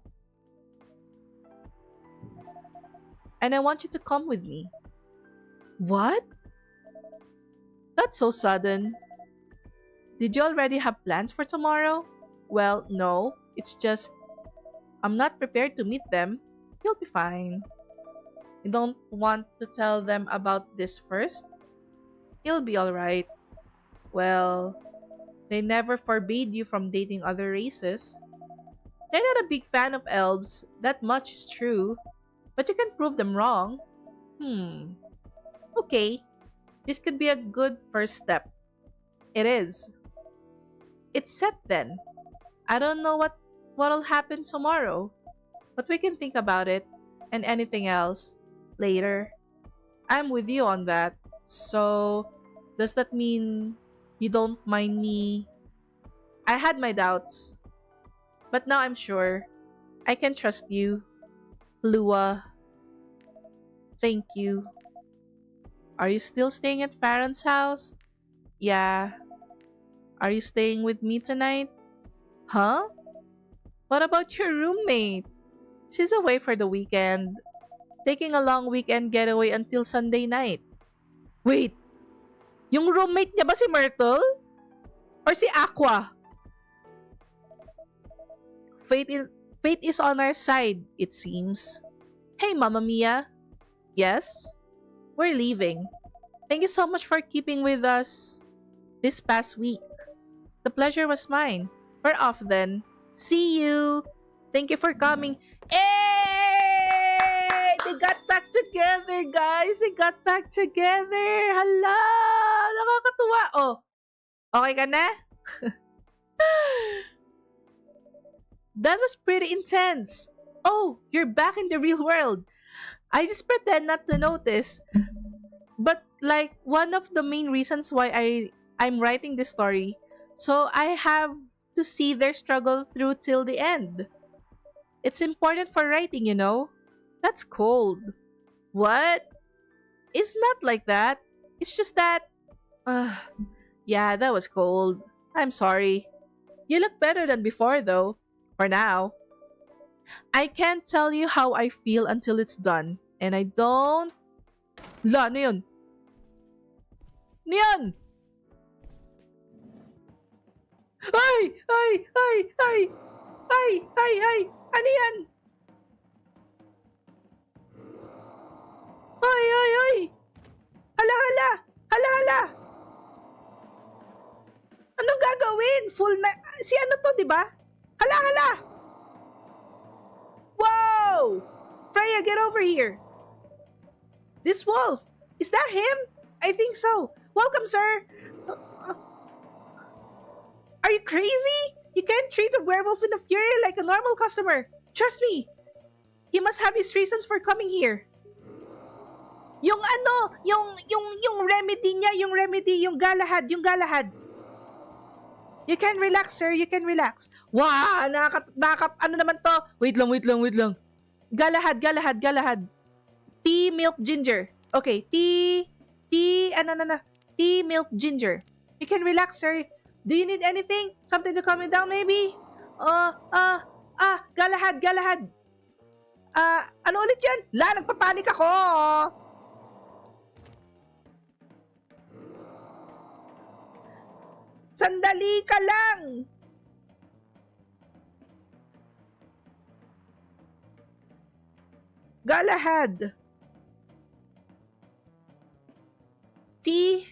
And I want you to come with me. What? That's so sudden. Did you already have plans for tomorrow? Well, no. It's just I'm not prepared to meet them. You'll be fine. You don't want to tell them about this first? You'll be alright. Well, they never forbade you from dating other races. They're not a big fan of elves, that much is true. But you can prove them wrong. Okay, this could be a good first step. It is. It's set then. I don't know what'll happen tomorrow, but we can think about it and anything else later. I'm with you on that. So, does that mean you don't mind me? I had my doubts, but now I'm sure. I can trust you, Lua. Thank you. Are you still staying at parents' house? Yeah. Are you staying with me tonight? Huh? What about your roommate? She's away for the weekend, taking a long weekend getaway until Sunday night. Wait, yung roommate niya ba si Myrtle? Or si Aqua? Fate is, fate is on our side, it seems. Hey, Momma Mia. Yes? We're leaving. Thank you so much for keeping with us this past week. The pleasure was mine. We're off then. See you! Thank you for coming. Hey! They got back together, guys! They got back together! Hala! Nakakatuwa! Oh, okay ka na? That was pretty intense. Oh, you're back in the real world. I just pretend not to notice. But like one of the main reasons why I'm writing this story, so I have to see their struggle through till the end. It's important for writing, you know. That's cold. What? It's not like that. It's just that uh, yeah, that was cold. I'm sorry. You look better than before though. For now. I can't tell you how I feel until it's done. And I don't... La, ano yun? Ano yun? Ay! Ay! Ay! Ay! Ay! Ay! Ay! Ano yan? Ay! Ay! Ay! Hala! Hala! Hala! Hala! Anong gagawin? Full na... Si ano to, di ba? Hala! Hala! Whoa! Freya, get over here! This wolf! Is that him? I think so. Welcome, sir! Are you crazy? You can't treat a werewolf in a fury like a normal customer. Trust me. He must have his reasons for coming here. Yung ano, yung remedy niya, yung galahad. You can relax, sir. You can relax. Wow, ano naman to? Wait lang. Galahad. Tea, milk, ginger. Okay, tea, tea, milk, ginger. You can relax, sir. Do you need anything? Something to calm you down, maybe? Galahad. Ano ulit yan? Nagpapanik ako. Sandali ka lang. Galahad. Tea,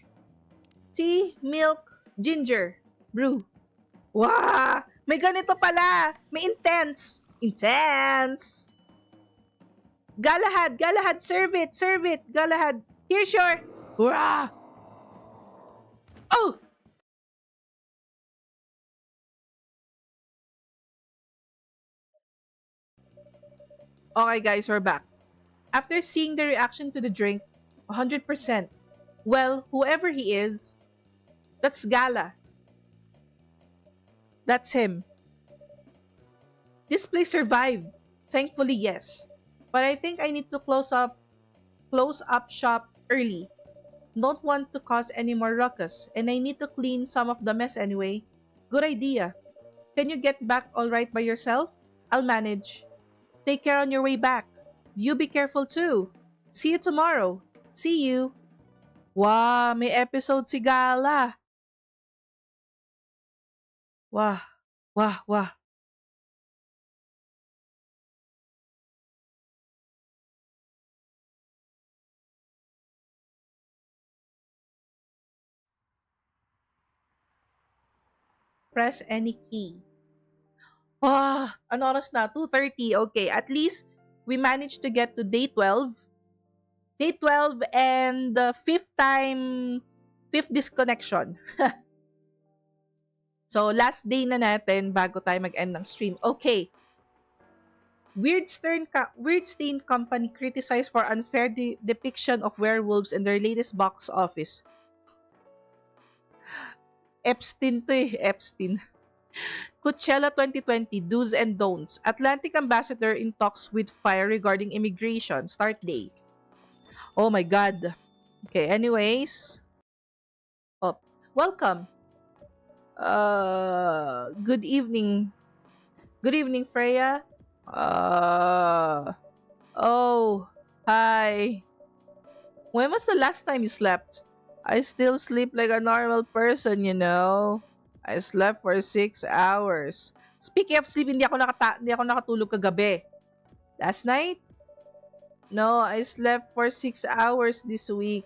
milk, ginger, brew. Wow! May ganito pala. May intense. Galahad. Serve it. Galahad. Here's your... Wow! Oh! Okay guys, we're back. After seeing the reaction to the drink, 100%. Well, whoever he is, that's Gala. That's him. This place survived. Thankfully, yes. But I think I need to close up shop early. Don't want to cause any more ruckus, and I need to clean some of the mess anyway. Good idea. Can you get back all right by yourself? I'll manage. Take care on your way back. You be careful too. See you tomorrow. See you. Wow, may episode si Gala. Wah. Press any key. Ano oras na? 2:30. Okay, at least we managed to get to day 12. Day 12 and the fifth disconnection. So, last day na natin bago tayo mag-end ng stream. Okay. Weird Stain Company criticized for unfair depiction of werewolves in their latest box office. Epstein to eh. Epstein. Coachella 2020, Do's and Don'ts. Atlantic Ambassador in talks with FIL regarding immigration. Start date. Oh my God. Okay, anyways. Oh, welcome. Good evening. Good evening, Freya. Oh, hi. When was the last time you slept? I still sleep like a normal person, you know. I slept for 6 hours. Speaking of sleep, hindi ako nakatulog kagabi. Last night? No, I slept for 6 hours this week.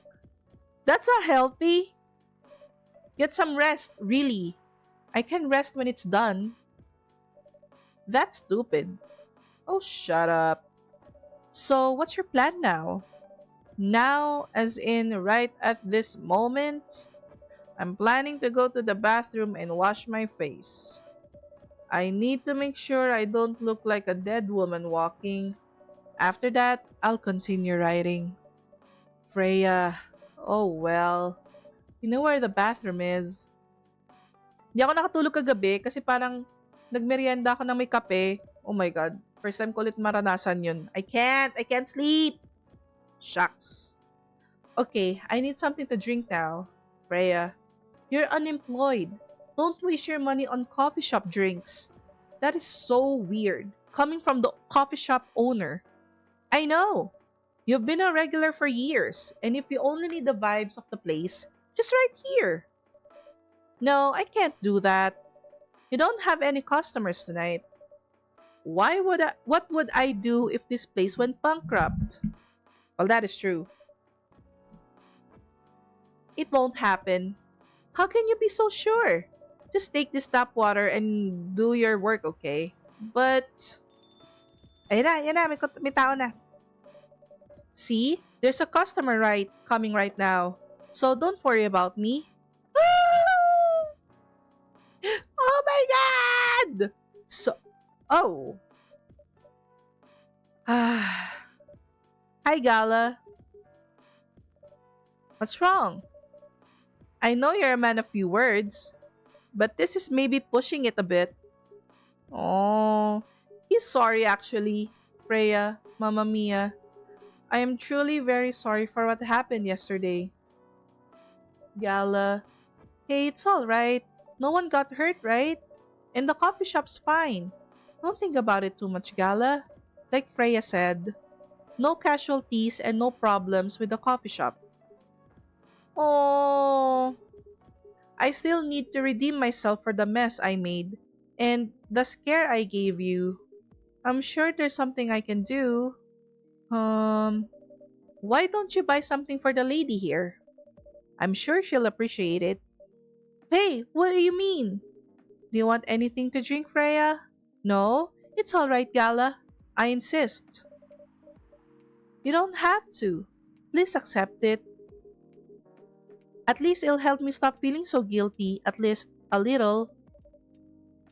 That's not healthy. Get some rest, really. I can rest when it's done. That's stupid. Oh, shut up. So, what's your plan now? Now, as in right at this moment, I'm planning to go to the bathroom and wash my face. I need to make sure I don't look like a dead woman walking. After that, I'll continue writing. Freya, oh well. You know where the bathroom is? Hindi ako nakatulog kagabi kasi parang nagmerienda ako ng may kape. Oh my God. First time ko ulit maranasan yun. I can't sleep. Shucks. Okay, I need something to drink now. Freya, you're unemployed. Don't waste your money on coffee shop drinks. That is so weird. Coming from the coffee shop owner. I know. You've been a regular for years, and if you only need the vibes of the place, just right here. No, I can't do that. You don't have any customers tonight. What would I do if this place went bankrupt? Well, that is true. It won't happen. How can you be so sure? Just take this tap water and do your work, okay? But, ayun na, may tao na. See? There's a customer coming right now. So don't worry about me. Oh my god! So, oh. Hi, Gala. What's wrong? I know you're a man of few words, but this is maybe pushing it a bit. Oh, he's sorry actually, Freya, Mamma Mia. I am truly very sorry for what happened yesterday. Gala, hey, it's alright. No one got hurt, right? And the coffee shop's fine. Don't think about it too much, Gala. Like Freya said, no casualties and no problems with the coffee shop. Oh, I still need to redeem myself for the mess I made and the scare I gave you. I'm sure there's something I can do. Um, why don't you buy something for the lady here? I'm sure she'll appreciate it. Hey, what do you mean? Do you want anything to drink, Freya? No, it's alright, Gala. I insist. You don't have to. Please accept it. At least it'll help me stop feeling so guilty, at least a little.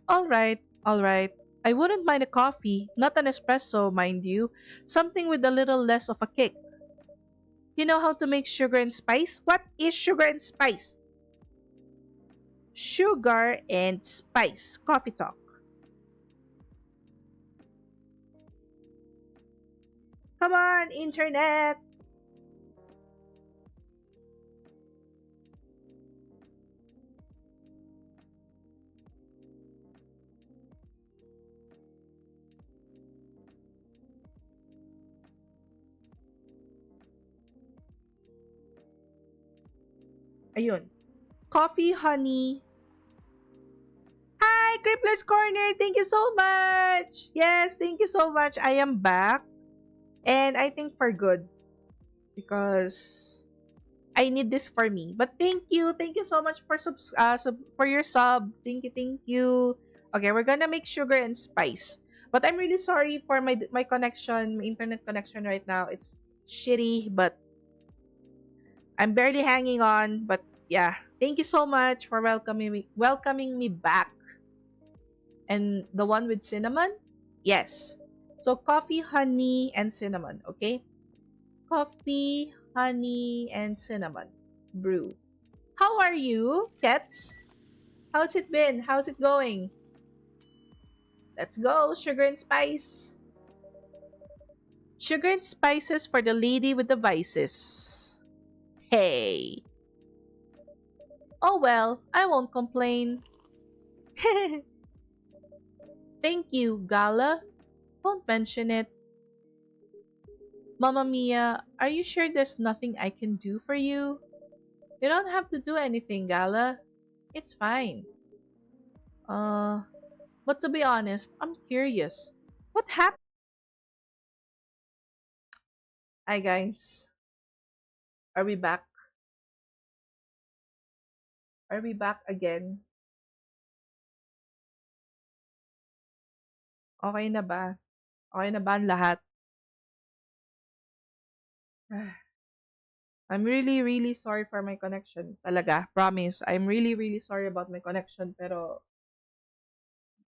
Alright, alright. I wouldn't mind a coffee, not an espresso, mind you. Something with a little less of a kick. You know how to make sugar and spice? What is sugar and spice? Sugar and spice. Coffee talk. Come on, internet! Ayun. Coffee, honey. Hi, Crippler's Corner! Thank you so much! Yes, thank you so much. I am back. And I think for good. Because I need this for me. But thank you. Thank you so much for for your sub. Thank you, thank you. Okay, we're gonna make sugar and spice. But I'm really sorry for my connection, my internet connection right now. It's shitty, but I'm barely hanging on. But yeah, thank you so much for welcoming me back. And the one with cinnamon? Yes. So coffee, honey, and cinnamon, okay? Coffee, honey, and cinnamon. Brew. How are you, Kets? How's it been? How's it going? Let's go. Sugar and spice. Sugar and spices for the lady with the vices. Hey. Oh well, I won't complain. Thank you, Gala. Don't mention it. Mamma Mia, are you sure there's nothing I can do for you? You don't have to do anything, Gala. It's fine. Uh, but to be honest, I'm curious. What happened? Hi guys. Are we back? Are we back again? Okay na ba? Okay na ba ang lahat? I'm really, really sorry for my connection. Talaga, promise. I'm really, really sorry about my connection. Pero,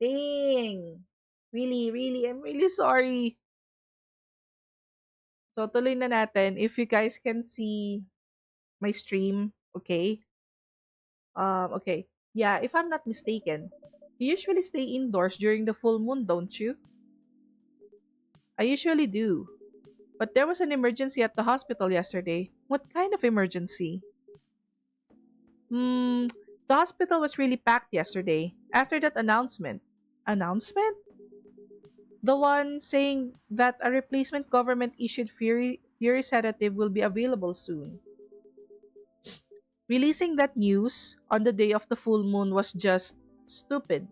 dang. Really, really, I'm really sorry. So, tuloy na natin. If you guys can see my stream, okay? Okay. Yeah, if I'm not mistaken, you usually stay indoors during the full moon, don't you? I usually do. But there was an emergency at the hospital yesterday. What kind of emergency? Hmm, the hospital was really packed yesterday after that announcement. Announcement? The one saying that a replacement government issued Fury sedative will be available soon. Releasing that news on the day of the full moon was just stupid.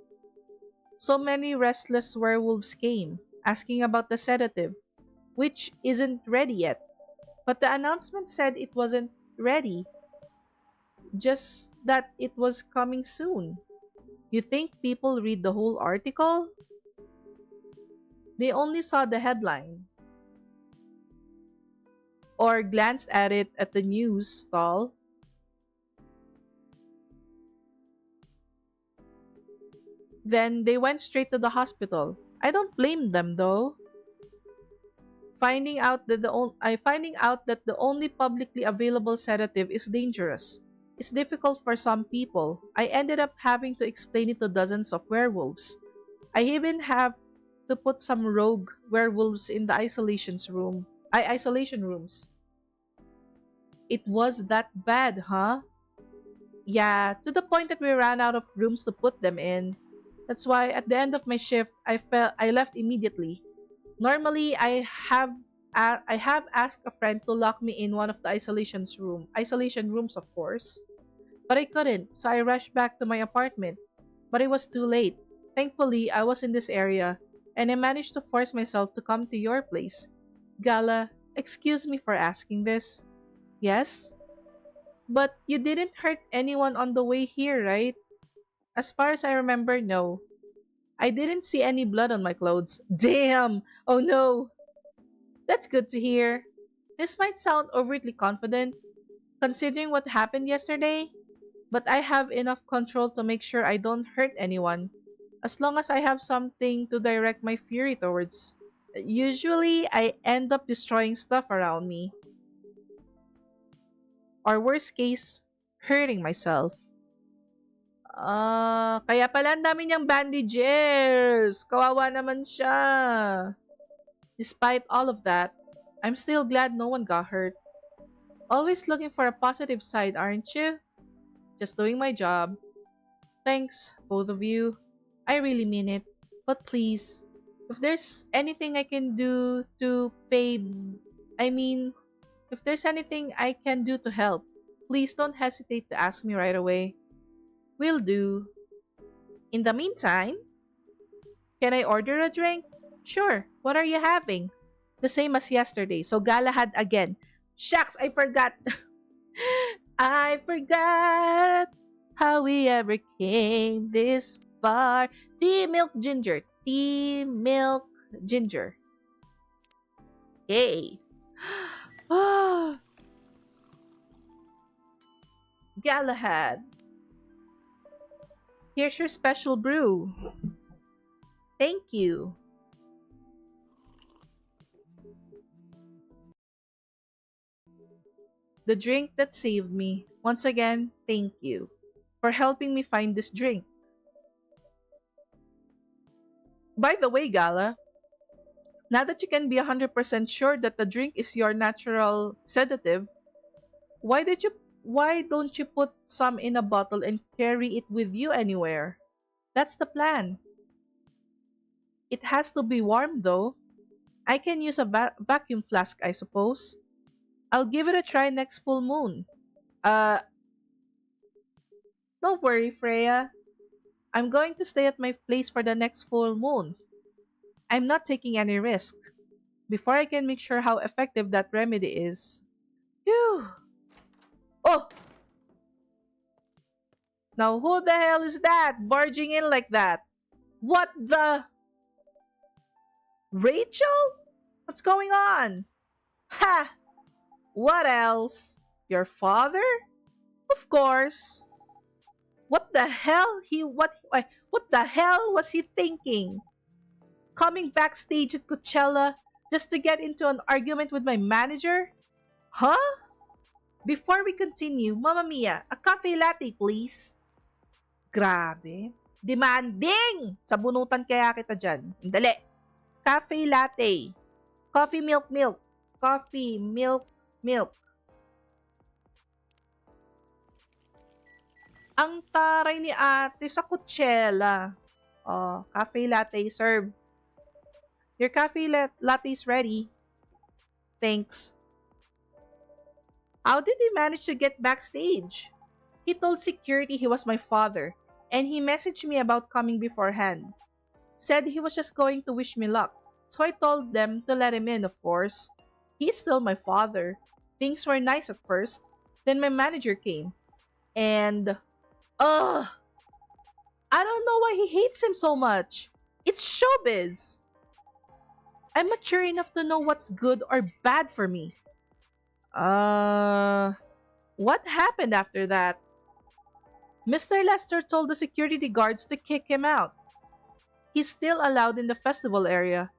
So many restless werewolves came, asking about the sedative, which isn't ready yet. But the announcement said it wasn't ready, just that it was coming soon. You think people read the whole article? They only saw the headline or glanced at it at the news stall. Then they went straight to the hospital. I don't blame them though. Finding out that the only publicly available sedative is dangerous. It's difficult for some people. I ended up having to explain it to dozens of werewolves. I even have to put some rogue werewolves in the isolation rooms. It was that bad, huh? Yeah, to the point that we ran out of rooms to put them in. That's why at the end of my shift, I left immediately. Normally, I have asked a friend to lock me in one of the isolation rooms, of course, but I couldn't, so I rushed back to my apartment. But it was too late. Thankfully, I was in this area, and I managed to force myself to come to your place. Gala, excuse me for asking this. Yes? But you didn't hurt anyone on the way here, right? As far as I remember, no. I didn't see any blood on my clothes. Damn! Oh no! That's good to hear. This might sound overtly confident, considering what happened yesterday, but I have enough control to make sure I don't hurt anyone, as long as I have something to direct my fury towards. Usually, I end up destroying stuff around me, or worst case, hurting myself. Kaya pala ang dami niyang bandages. Kawawa naman siya. Despite all of that, I'm still glad no one got hurt. Always looking for a positive side, aren't you? Just doing my job. Thanks, both of you. I really mean it. But please, if there's anything I can do to pay, I mean, if there's anything I can do to help, please don't hesitate to ask me right away. Will do. In the meantime, can I order a drink? Sure. What are you having? The same as yesterday. So Galahad again. Shucks, I forgot. I forgot how we ever came this far. Tea milk ginger. Tea milk ginger. Yay. Ah, Galahad. Here's your special brew. Thank you. The drink that saved me. Once again, thank you for helping me find this drink. By the way, Gala, now that you can be 100% sure that the drink is your natural sedative, why don't you put some in a bottle and carry it with you anywhere? That's the plan. It has to be warm though. I can use a vacuum flask, I suppose. I'll give it a try next full moon. Uh, don't worry, Freya. I'm going to stay at my place for the next full moon. I'm not taking any risk. Before I can make sure how effective that remedy is. Phew. Oh, now who the hell is that barging in like that? What the? Rachel? What's going on? Ha! What else? Your father? Of course. What the hell what the hell was he thinking? Coming backstage at Coachella just to get into an argument with my manager? Huh? Before we continue, Momma Mia, a cafe latte please. Grabe. Demanding! Sabunutan kaya kita dyan. Dali. Cafe latte. Coffee milk milk. Coffee milk milk. Ang taray ni ate sa Coachella. Oh, cafe latte served. Your latte's ready. Thanks. How did he manage to get backstage? He told security he was my father, and he messaged me about coming beforehand. Said he was just going to wish me luck, so I told them to let him in, of course. He's still my father. Things were nice at first. Then my manager came, and ugh, I don't know why he hates him so much. It's showbiz. I'm mature enough to know what's good or bad for me. Uh, what happened after that? Mr. Lester told the security guards to kick him out. He's still allowed in the festival area.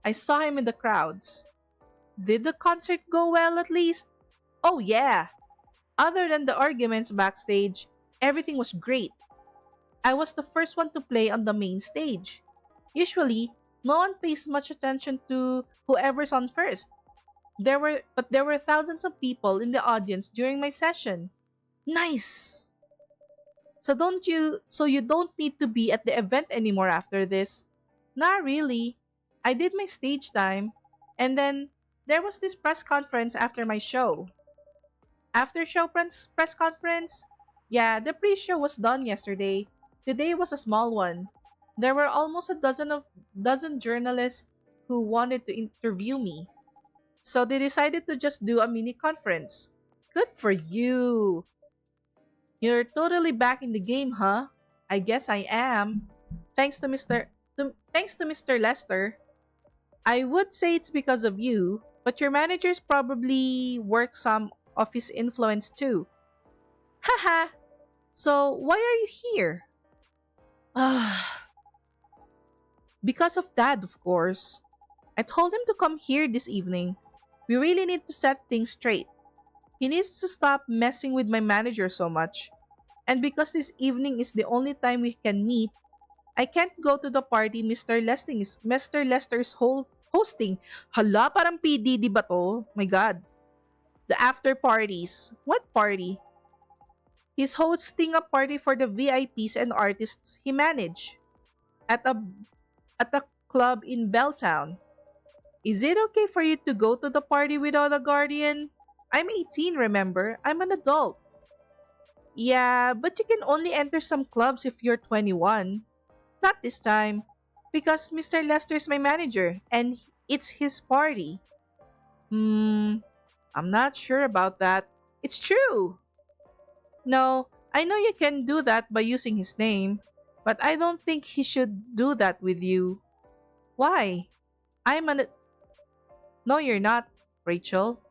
I saw him in the crowds. Did the concert go well at least? Oh, yeah. Other than the arguments backstage, everything was great. I was the first one to play on the main stage. Usually, no one pays much attention to whoever's on first. There were thousands of people in the audience during my session. Nice. So you don't need to be at the event anymore after this. Not really. I did my stage time, and then there was this press conference after my show. After show press conference? Yeah, the pre-show was done yesterday. Today was a small one. There were almost a dozen journalists who wanted to interview me. So they decided to just do a mini conference. Good for you. You're totally back in the game, huh? I guess I am. Thanks to Mr. Lester. I would say it's because of you, but your managers probably work some of his influence too. Haha. So why are you here? Ah, because of Dad, of course. I told him to come here this evening. We really need to set things straight. He needs to stop messing with my manager so much. And because this evening is the only time we can meet, I can't go to the party Mr. Lester's hosting. Hala, parang PDD ba to? My God. The after parties. What party? He's hosting a party for the VIPs and artists he manage at a club in Belltown. Is it okay for you to go to the party without a guardian? I'm 18, remember? I'm an adult. Yeah, but you can only enter some clubs if you're 21. Not this time, because Mr. Lester's my manager and it's his party. Hmm, I'm not sure about that. It's true. No, I know you can do that by using his name, but I don't think he should do that with you. Why? I'm an. No, you're not, Rachel.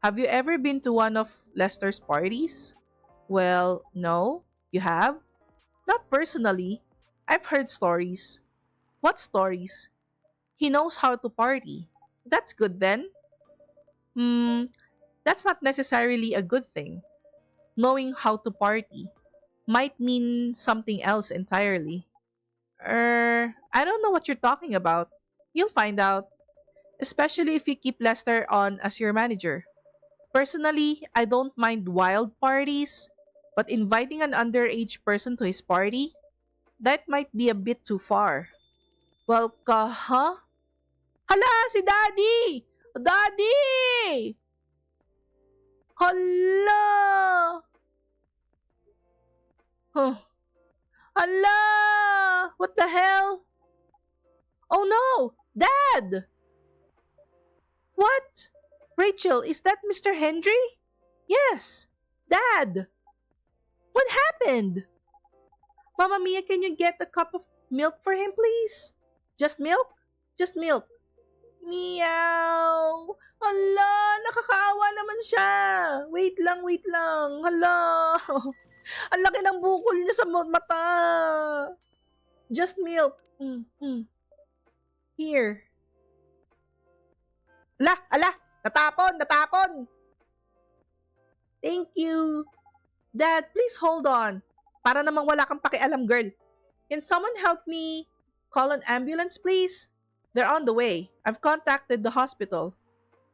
Have you ever been to one of Lester's parties? Well, no. You have? Not personally. I've heard stories. What stories? He knows how to party. That's good then. Hmm, that's not necessarily a good thing. Knowing how to party might mean something else entirely. I don't know what you're talking about. You'll find out, especially if you keep Lester on as your manager. Personally, I don't mind wild parties, but inviting an underage person to his party, that might be a bit too far. Well, huh? Hala, si Daddy! Daddy! Hala! Huh. Hala! What the hell? Oh no! Dad! What? Rachel, is that Mr. Hendry? Yes. Dad! What happened? Mama Mia, can you get a cup of milk for him, please? Just milk? Just milk. Meow! Hala, nakakaawa naman siya. Wait lang, wait lang. Hala. Ang laki ng bukol niya sa mata. Just milk. Here. Ala, ala. Natapon, natapon. Thank you. Dad, please hold on. Para namang wala kang pakialam, girl. Can someone help me call an ambulance, please? They're on the way. I've contacted the hospital.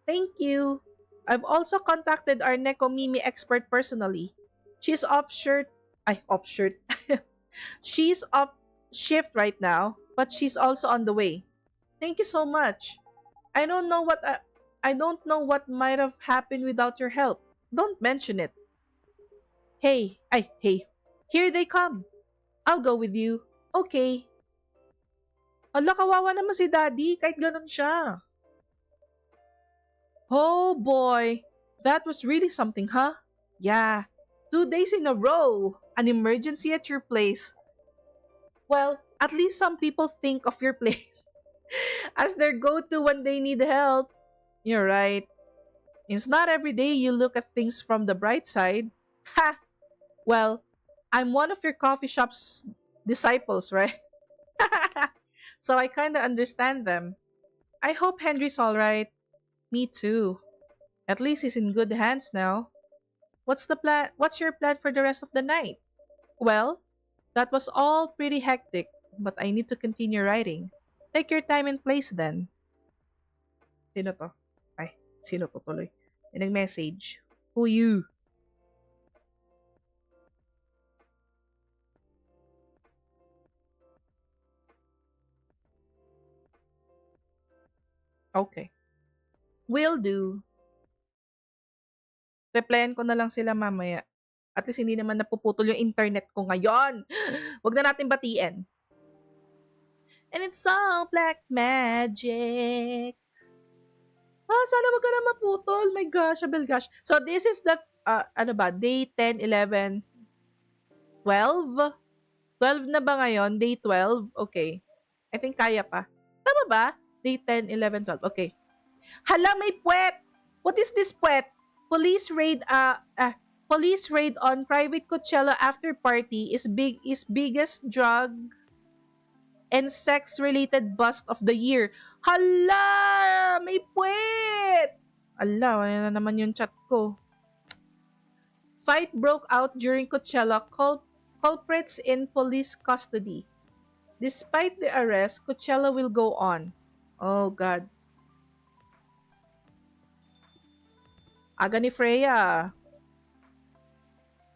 Thank you. I've also contacted our Nekomimi expert personally. She's off shirt. Ay, off shirt. she's off shift right now, but she's also on the way. Thank you so much. I don't know what I don't know what might have happened without your help. Don't mention it. Hey. Here they come. I'll go with you. Okay. Hala, kawawa naman si Daddy kahit ganun siya. Oh boy. That was really something, huh? Yeah. 2 days in a row. An emergency at your place. Well, at least some people think of your place as their go-to when they need help. You're right. It's not every day you look at things from the bright side. Ha! Well, I'm one of your coffee shop's disciples, right? So I kinda understand them. I hope Henry's alright. Me too. At least he's in good hands now. What's the plan? What's your plan for the rest of the night? Well, that was all pretty hectic, but I need to continue writing. Take your time and place then. Sino to? Ay, sino to tuloy? May nag-message. Who you? Okay. Will do. Replyan ko na lang sila mamaya. At least hindi naman napuputol yung internet ko ngayon. Wag na natin batiin. And it's all black magic. Sana wag ka na maputol. My gosh, abel gosh. So this is the, ano ba, day 10, 11, 12? 12 na ba ngayon? Day 12? Okay. I think kaya pa. Tama ba? Day 10, 11, 12. Okay. Hala, may puwet! What is this puwet? Police raid on private Coachella after party is biggest drug and sex related bust of the year. Hala! May puwet! Ala, wala na naman yung chat ko. Fight broke out during Coachella. Culprits in police custody. Despite the arrest, Coachella will go on. Oh God. Aga ni Freya.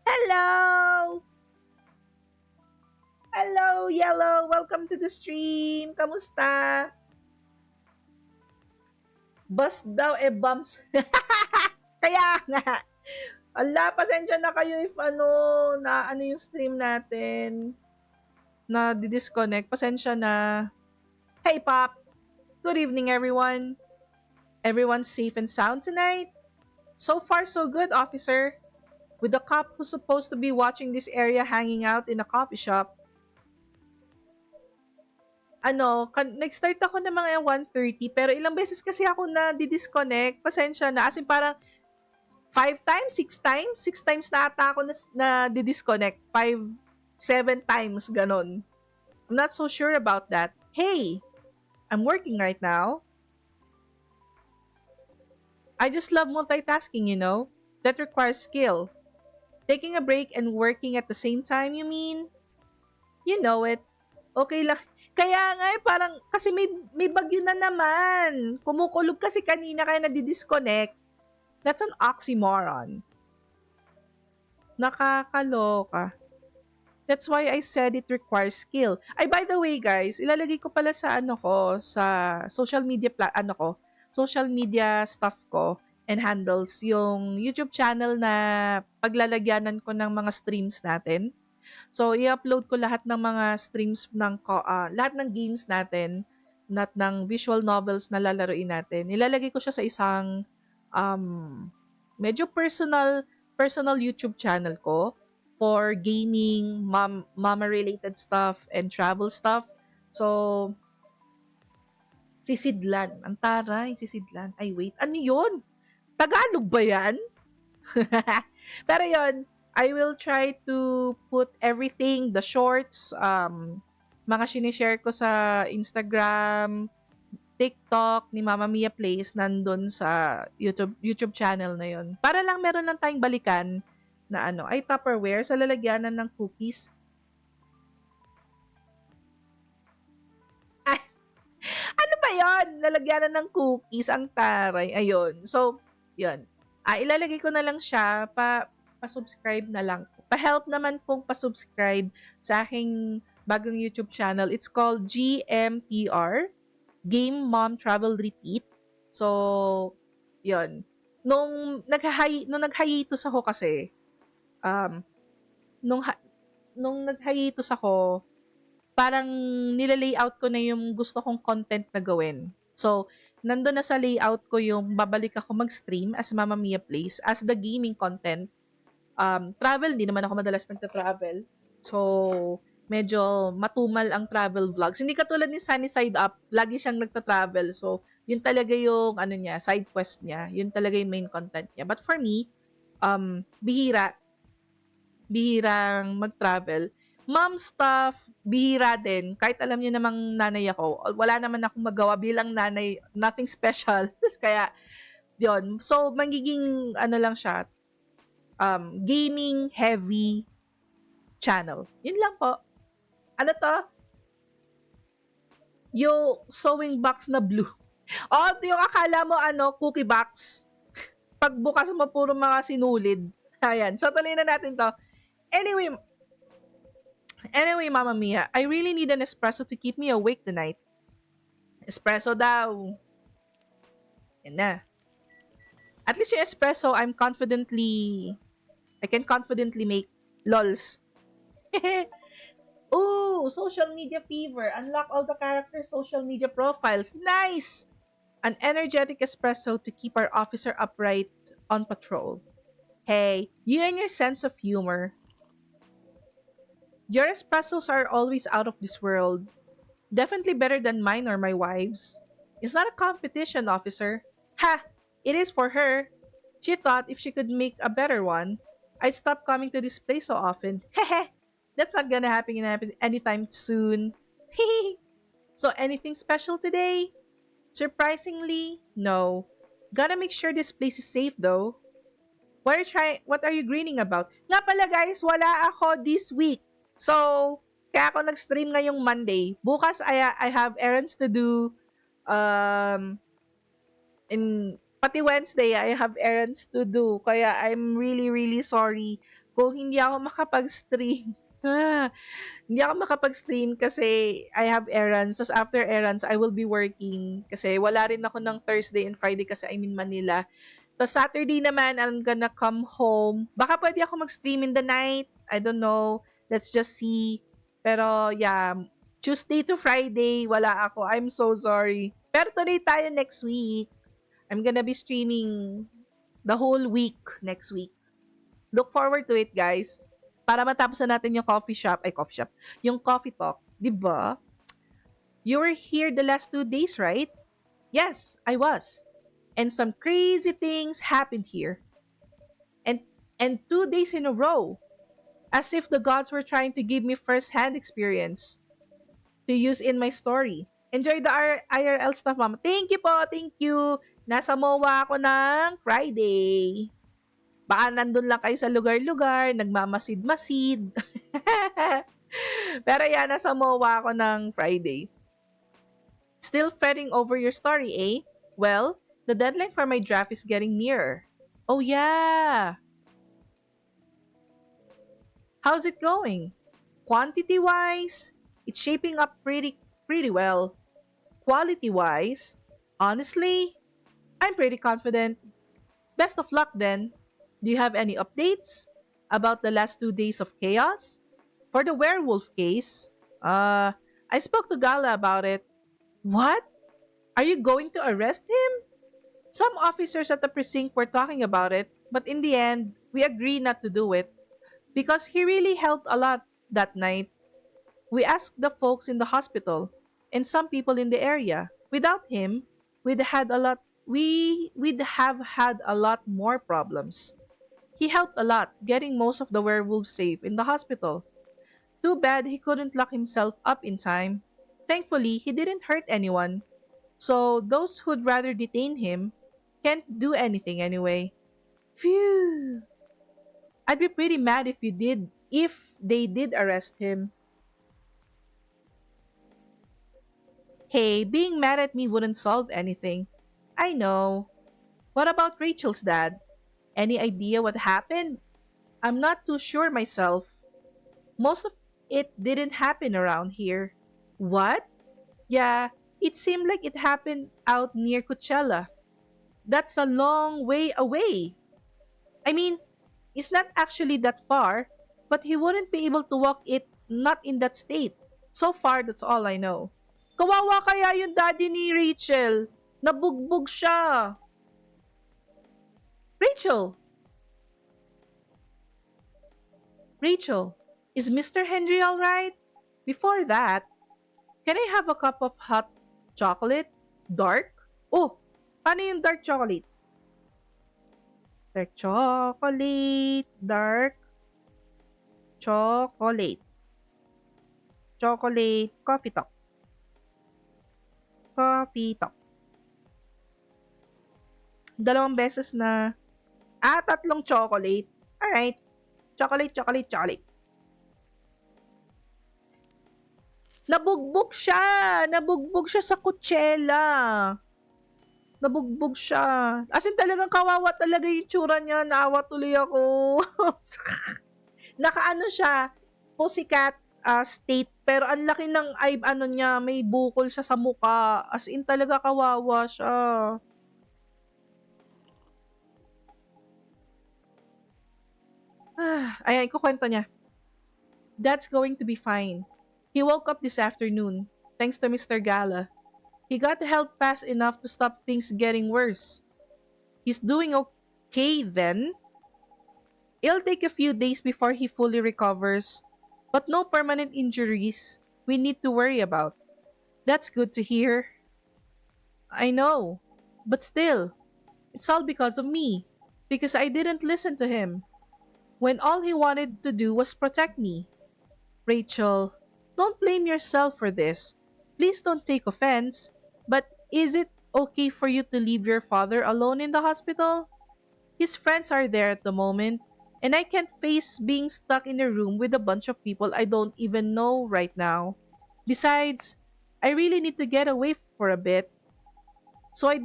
Hello! Hello, Yellow! Welcome to the stream! Kamusta? Bust daw bumps. Kaya nga! Ala, pasensya na kayo if na yung stream natin. Na di-disconnect. Pasensya na. Hey, Pop! Good evening, everyone. Everyone's safe and sound tonight? So far, so good, officer. With the cop who's supposed to be watching this area hanging out in a coffee shop. Nag-start ako ng mga 1:30 pero ilang beses kasi ako na di-disconnect. Pasensya na. As in parang 5 times, 6 times, 6 times na ata ako na di-disconnect. 5, 7 times, ganon. I'm not so sure about that. Hey, I'm working right now. I just love multitasking, you know? That requires skill. Taking a break and working at the same time, you mean? You know it. Okay lang. Kaya nga parang, kasi may bagyo na naman. Kumukulog kasi kanina kaya nadi-disconnect. That's an oxymoron. Nakakaloka. That's why I said it requires skill. Ay, by the way guys, ilalagay ko pala sa sa social media, social media stuff ko and handles yung YouTube channel na paglalagyanan ko ng mga streams natin. So, i-upload ko lahat ng mga streams lahat ng games natin, lahat ng visual novels na lalaruin natin. Ilalagay ko siya sa isang medyo personal YouTube channel ko for gaming, mama-related stuff, and travel stuff. So, sisidlan. Ang taray, sisidlan. Ay, wait. Ano yun? Tagalog ba yan? Pero yon, I will try to put everything, the shorts, mga sinishare ko sa Instagram, TikTok ni Momma Mia Plays nandun sa YouTube channel na yon. Para lang meron lang tayong balikan na ay Tupperware sa lalagyanan ng cookies. Ay, ano ba yon? Lalagyanan ng cookies, ang taray. Ayun. So, yun. Ilalagay ko na lang siya pa-subscribe na lang. Pa-help naman pong pa-subscribe sa aking bagong YouTube channel. It's called GMTR, Game.Mom.Travel.Repeat. So, yun. Nung nag-hiatus ako kasi, um, nung, ha- nung nag-hiatus ako, parang nilalayout ko na yung gusto kong content na gawin. So, nandun na sa layout ko yung babalik ako mag-stream as Momma Mia Plays, as the gaming content. Travel, di naman ako madalas nagta-travel. So, medyo matumal ang travel vlogs. Hindi katulad ni Sunny Side Up, lagi siyang nagta-travel. So, yun talaga yung ano niya, side quest niya. Yun talaga yung main content niya. But for me, bihirang mag-travel. Mom stuff, bihira din. Kahit alam niyo namang nanay ako, wala naman akong magawa bilang nanay, nothing special. Kaya, yun. So, magiging, ano lang siya, gaming heavy channel. Yun lang po. Ano to? Yung sewing box na blue. Oh, yung akala mo ano, cookie box. Pagbukas mo puro mga sinulid. Ayan. So, tuloy na natin to. Anyway, Mama Mia, I really need an espresso to keep me awake tonight. Espresso daw. Yan na. At least yung espresso, I can confidently make. Lols. Ooh, social media fever. Unlock all the characters' social media profiles. Nice! An energetic espresso to keep our officer upright on patrol. Hey, you and your sense of humor. Your espressos are always out of this world. Definitely better than mine or my wife's. It's not a competition, officer. Ha! It is for her. She thought if she could make a better one, I'd stop coming to this place so often. Hehe! That's not gonna happen anytime soon. Hehe! So anything special today? Surprisingly, no. Gotta make sure this place is safe though. What are you grinning about? Nga pala guys, wala ako this week. So, kaya ako nag-stream ngayong Monday. Bukas I have errands to do. Pati Wednesday, I have errands to do. Kaya I'm really, really sorry kung hindi ako makapag-stream. Hindi ako makapag-stream kasi I have errands. Tapos after errands, I will be working. Kasi wala rin ako ng Thursday and Friday kasi I'm in Manila. Tapos Saturday naman, I'm gonna come home. Baka pwede ako mag-stream in the night. I don't know. Let's just see. Pero yeah, Tuesday to Friday, wala ako. I'm so sorry. Pero tuloy tayo next week. I'm gonna be streaming the whole week next week. Look forward to it, guys. Para matapos na natin yung yung coffee talk. Diba? You were here the last 2 days, right? Yes, I was. And some crazy things happened here. And 2 days in a row. As if the gods were trying to give me first-hand experience to use in my story. Enjoy the IRL stuff, mama. Thank you po, thank you. Nasa MOA ako ng Friday. Baka nandun lang kayo sa lugar-lugar, nagmamasid-masid. Pero yan, nasa MOA ako ng Friday. Still fretting over your story, eh? Well, the deadline for my draft is getting nearer. Oh yeah! How's it going? Quantity-wise, it's shaping up pretty well. Quality-wise, honestly, I'm pretty confident. Best of luck then. Do you have any updates about the last 2 days of chaos? For the werewolf case, I spoke to Gala about it. What? Are you going to arrest him? Some officers at the precinct were talking about it, but in the end, we agreed not to do it because he really helped a lot that night. We asked the folks in the hospital and some people in the area. Without him, we'd have had a lot more problems. He helped a lot getting most of the werewolves safe in the hospital. Too bad he couldn't lock himself up in time. Thankfully, he didn't hurt anyone. So those who'd rather detain him can't do anything anyway. Phew. I'd be pretty mad if they did arrest him. Hey, being mad at me wouldn't solve anything. I know. What about Rachel's dad? Any idea what happened? I'm not too sure myself. Most of it didn't happen around here. What? Yeah, it seemed like it happened out near Coachella. That's a long way away. I mean, it's not actually that far, but he wouldn't be able to walk it not in that state. So far, that's all I know. Kawawa kaya yung daddy ni Rachel. Nabugbog siya. Rachel! Rachel, is Mr. Henry alright? Before that, can I have a cup of hot chocolate? Dark? Oh, paano yung dark chocolate? Dark chocolate. Dark chocolate. Chocolate. Coffee talk. Coffee talk. Dalawang beses na. Tatlong chocolate. Alright. Chocolate, chocolate, chocolate. Nabugbog siya! Nabugbog siya sa Coachella. Nabugbog siya. As in talagang kawawa talaga yung tsura niya. Naawa tuloy ako. Nakaano siya, pussycat state. Pero ang laki ng ano niya, may bukol siya sa muka. As in talaga kawawa siya. Ayan, kukwento niya. Dad's going to be fine. He woke up this afternoon, thanks to Mr. Gala. He got help fast enough to stop things getting worse. He's doing okay then. It'll take a few days before he fully recovers, but no permanent injuries we need to worry about. That's good to hear. I know, but still, it's all because of me, because I didn't listen to him, when all he wanted to do was protect me. Rachel, don't blame yourself for this. Please don't take offense, but is it okay for you to leave your father alone in the hospital? His friends are there at the moment, and I can't face being stuck in a room with a bunch of people I don't even know right now. Besides, I really need to get away for a bit. So I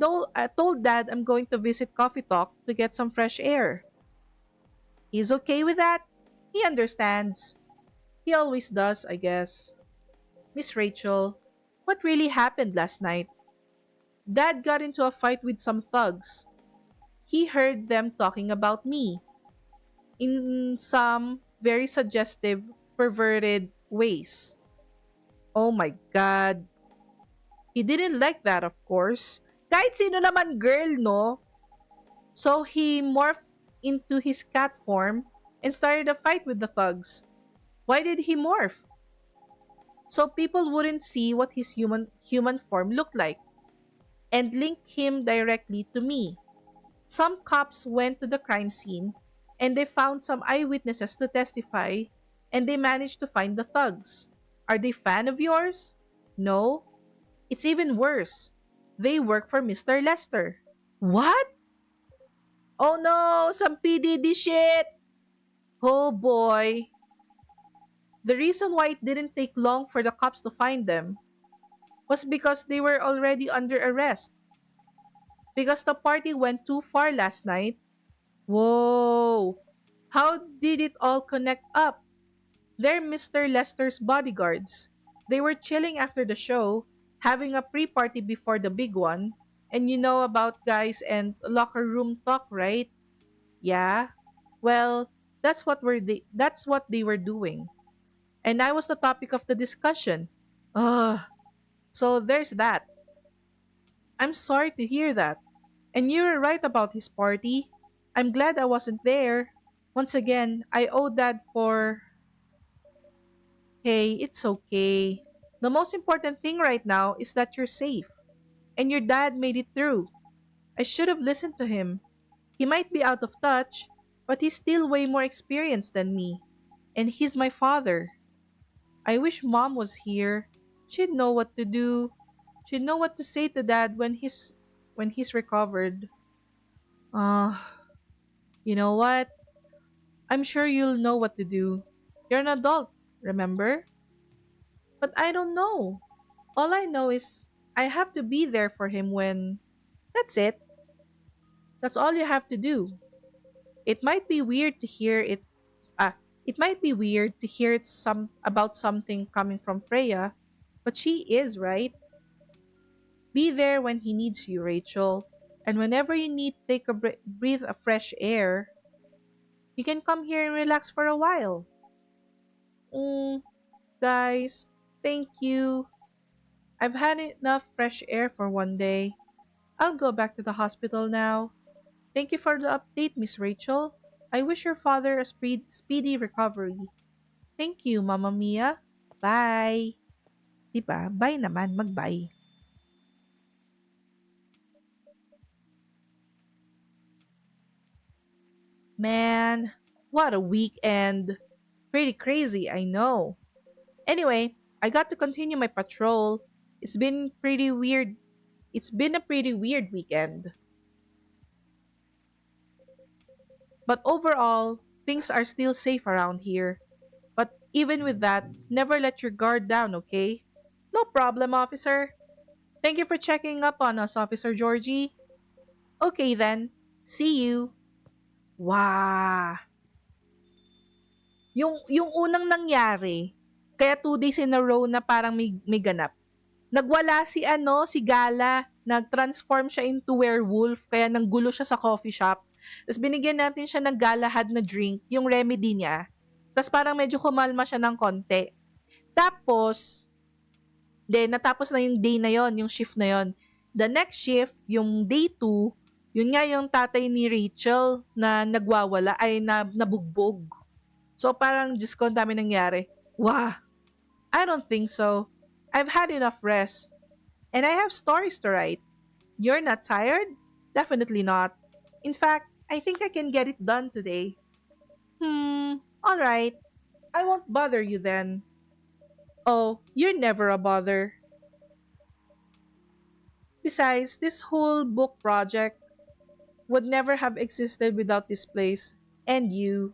told Dad I'm going to visit Coffee Talk to get some fresh air. He's okay with that. He understands. He always does, I guess. Miss Rachel, what really happened last night? Dad got into a fight with some thugs. He heard them talking about me in some very suggestive, perverted ways. Oh my God. He didn't like that, of course. Kahit sino naman girl, no? So he morphed into his cat form and started a fight with the thugs. Why did he morph? So people wouldn't see what his human form looked like and link him directly to me. Some cops went to the crime scene and they found some eyewitnesses to testify and they managed to find the thugs. Are they fan of yours? No. It's even worse. They work for Mr. Lester. What? Oh no, some PDD shit. Oh boy. The reason why it didn't take long for the cops to find them was because they were already under arrest. Because the party went too far last night. Whoa! How did it all connect up? They're Mr. Lester's bodyguards. They were chilling after the show, having a pre-party before the big one. And you know about guys and locker room talk, right? Yeah. Well, that's what they were doing. And I was the topic of the discussion. Ugh. So there's that. I'm sorry to hear that. And you were right about his party. I'm glad I wasn't there. Once again, I owe Dad for. Hey, it's okay. The most important thing right now is that you're safe. And your dad made it through. I should have listened to him. He might be out of touch, but he's still way more experienced than me. And he's my father. I wish Mom was here. She'd know what to do. She'd know what to say to Dad when he's recovered. Ah, you know what? I'm sure you'll know what to do. You're an adult, remember? But I don't know. All I know is I have to be there for him when. That's it. That's all you have to do. It might be weird to hear it. It might be weird to hear about something coming from Freya, but she is, right? Be there when he needs you, Rachel. And whenever you need to take a breathe of fresh air, you can come here and relax for a while. Mm, guys, thank you. I've had enough fresh air for one day. I'll go back to the hospital now. Thank you for the update, Miss Rachel. I wish your father a speedy recovery. Thank you, Momma Mia. Bye. Diba? Bye naman, mag-bye. Man, what a weekend. Pretty crazy, I know. Anyway, I got to continue my patrol. It's been pretty weird. It's been a pretty weird weekend. But overall, things are still safe around here. But even with that, never let your guard down, okay? No problem, officer. Thank you for checking up on us, Officer Georgie. Okay then. See you. Wow. Yung unang nangyari, kaya 2 days in a row na parang may ganap. Nagwala si si Gala, nag-transform siya into werewolf, kaya nanggulo siya sa coffee shop. Tapos binigyan natin siya ng Galahad na drink, yung remedy niya. Tapos parang medyo kumalma siya ng konti. Tapos, natapos na yung day na yon, yung shift na yon. The next shift, yung day 2, yun nga yung tatay ni Rachel na nagwawala, ay nabugbog. So parang, Diyos ko, ang dami nangyari. Wow, I don't think so. I've had enough rest. And I have stories to write. You're not tired? Definitely not. In fact, I think I can get it done today. Alright. I won't bother you then. Oh, you're never a bother. Besides, this whole book project would never have existed without this place and you.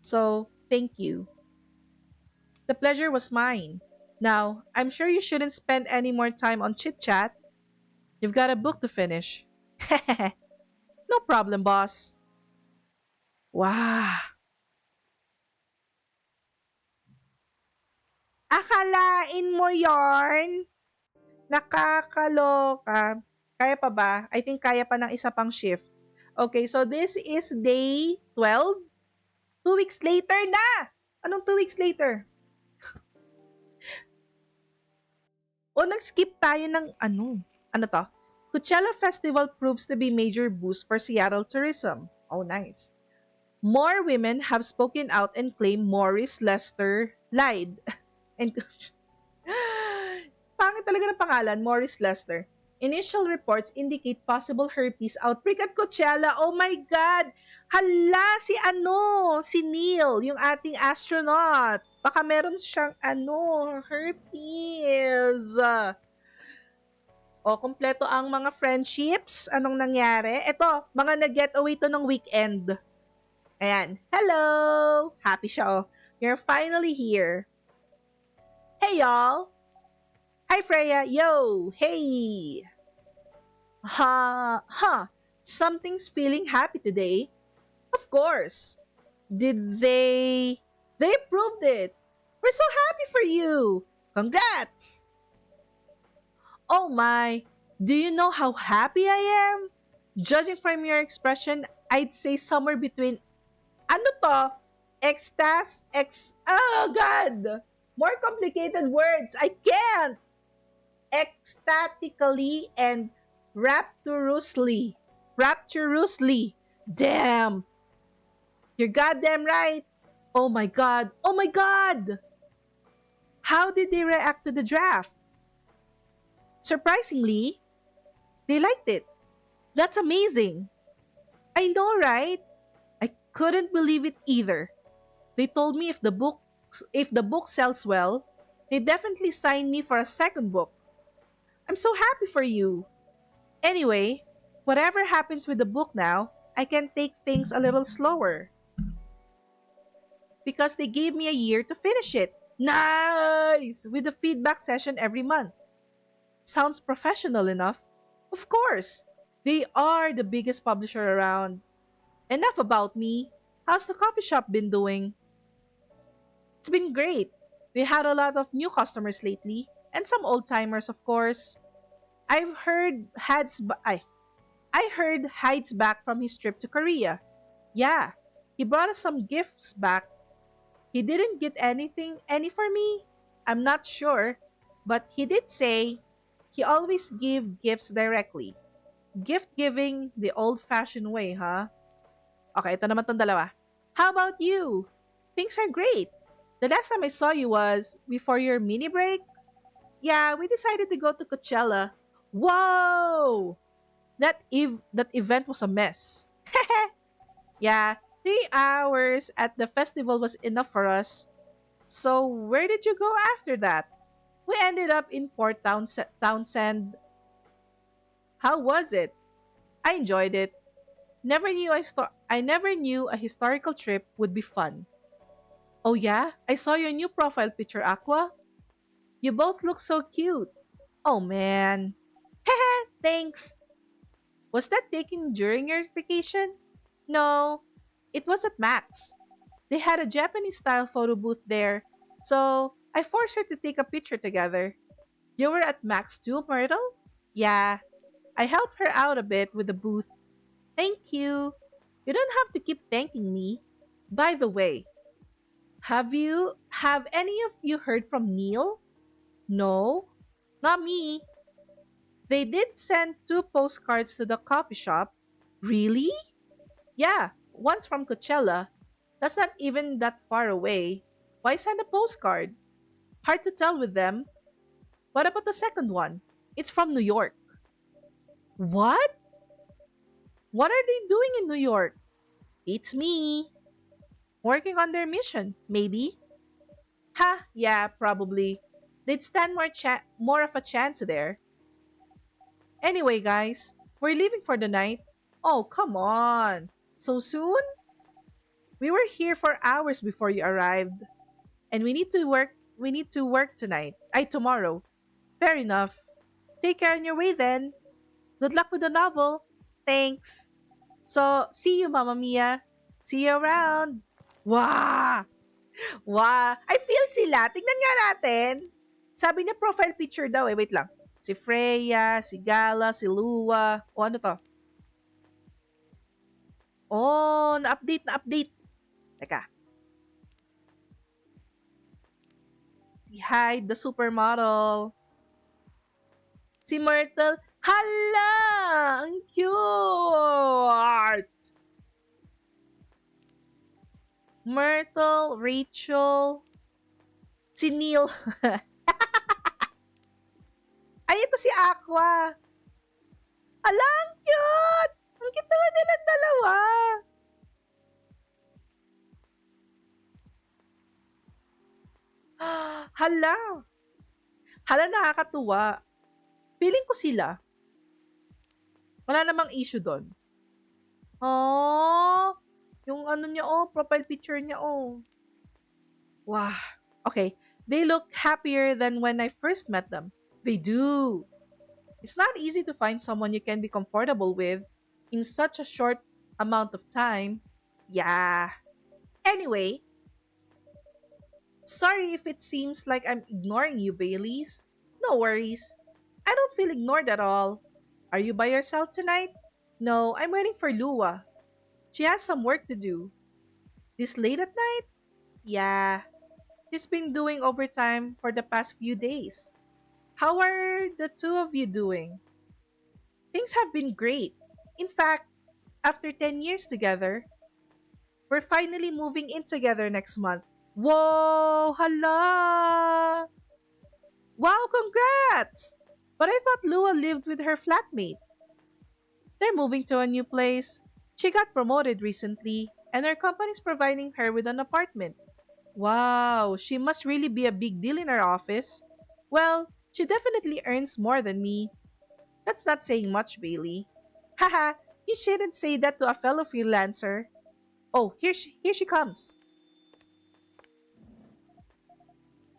So, thank you. The pleasure was mine. Now, I'm sure you shouldn't spend any more time on chit chat. You've got a book to finish. No problem, boss. Wow. Akalain mo yarn? Nakakaloka. Kaya pa ba? I think kaya pa ng isa pang shift. Okay, so this is day 12. 2 weeks later na! Anong 2 weeks later? O nag-skip tayo ng ano? Ano to? Coachella Festival proves to be major boost for Seattle tourism. Oh, nice. More women have spoken out and claimed Morris Lester lied. And pangit talaga ng pangalan, Morris Lester. Initial reports indicate possible herpes outbreak at Coachella. Oh my God! Hala, si Neil, yung ating astronaut. Baka meron siyang herpes. O, kompleto ang mga friendships. Anong nangyari? Ito, mga nag-getaway to ng weekend. Ayan. Hello! Happy siya, oh. You're finally here. Hey, y'all! Hi, Freya! Yo! Hey! Something's feeling happy today. Of course. Did they... They proved it. We're so happy for you. Congrats! Oh my, do you know how happy I am? Judging from your expression, I'd say somewhere between, ano to? Oh God! More complicated words. I can't! Ecstatically and rapturously. Rapturously. Damn! You're goddamn right. Oh my God. Oh my God! How did they react to the draft? Surprisingly, they liked it. That's amazing. I know, right? I couldn't believe it either. They told me if the book sells well, they definitely sign me for a second book. I'm so happy for you. Anyway, whatever happens with the book now, I can take things a little slower because they gave me a year to finish it. Nice! With a feedback session every month. Sounds professional enough. Of course. They are the biggest publisher around. Enough about me. How's the coffee shop been doing? It's been great. We had a lot of new customers lately, and some old timers, of course. I've heard I heard Hyde's back from his trip to Korea. Yeah, he brought us some gifts back. He didn't get any for me. I'm not sure, but he did say he always give gifts directly. Gift giving the old-fashioned way, huh? Okay, ito naman tong dalawa. How about you? Things are great. The last time I saw you was before your mini break. Yeah, we decided to go to Coachella. Whoa! That event was a mess. Yeah, 3 hours at the festival was enough for us. So where did you go after that? We ended up in Townsend. How was it? I enjoyed it. I never knew a historical trip would be fun. Oh yeah, I saw your new profile picture, Aqua. You both look so cute. Oh man. Hehe, thanks. Was that taken during your vacation? No, it was at Max. They had a Japanese style photo booth there, so I forced her to take a picture together. You were at Max too, Myrtle? Yeah, I helped her out a bit with the booth. Thank you. You don't have to keep thanking me. By the way, have any of you heard from Neil? No, not me. They did send two postcards to the coffee shop. Really? Yeah, one's from Coachella. That's not even that far away. Why send a postcard? Hard to tell with them. What about the second one? It's from New York. What? What are they doing in New York? It's me. Working on their mission, maybe. Ha, yeah, probably. They'd stand more of a chance there. Anyway, guys, we're leaving for the night. Oh, come on. So soon? We were here for hours before you arrived. And we need to work tonight. Tomorrow. Fair enough. Take care on your way then. Good luck with the novel. Thanks. So, see you, Momma Mia. See you around. Wow! Wow! I feel sila. Tingnan nga natin. Sabi niya profile picture daw eh. Wait lang. Si Freya, si Gala, si Lua. O ano to? Oh, na-update, na-update. Teka. Si Hyde, the supermodel. Si Myrtle. Hala! Ang cute! Myrtle, Rachel, si Neil. Ay, ito si Aqua. Hala, ang cute! Ang cute naman nilang dalawa. Hala. Hala, nakakatuwa. Feeling ko sila. Wala namang issue doon. Oh, yung ano niya, oh, profile picture niya, oh. Wow. Okay, they look happier than when I first met them. They do. It's not easy to find someone you can be comfortable with in such a short amount of time. Yeah. Anyway, sorry if it seems like I'm ignoring you, Baileys. No worries. I don't feel ignored at all. Are you by yourself tonight? No, I'm waiting for Lua. She has some work to do. This late at night? Yeah. She's been doing overtime for the past few days. How are the two of you doing? Things have been great. In fact, after 10 years together, we're finally moving in together next month. Whoa, hala! Wow, congrats! But I thought Lua lived with her flatmate. They're moving to a new place. She got promoted recently, and her company's providing her with an apartment. Wow, she must really be a big deal in her office. Well, she definitely earns more than me. That's not saying much, Bailey. Haha, you shouldn't say that to a fellow freelancer. Oh, here she comes.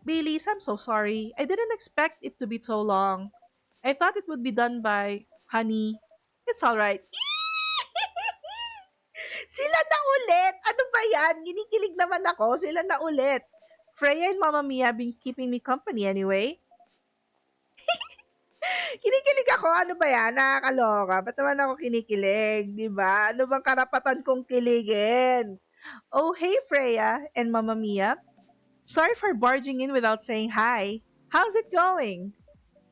Baileys, I'm so sorry. I didn't expect it to be so long. I thought it would be done by honey. It's alright. Sila na ulit! Ano ba yan? Ginikilig naman ako. Sila na ulit. Freya and Momma Mia have been keeping me company anyway. Kinikilig ako, ano ba yan? Nakakaloka. Ba't naman ako kinikilig, di ba? Ano bang karapatan kong kiligin? Oh, hey Freya and Mamma Mia. Sorry for barging in without saying hi. How's it going?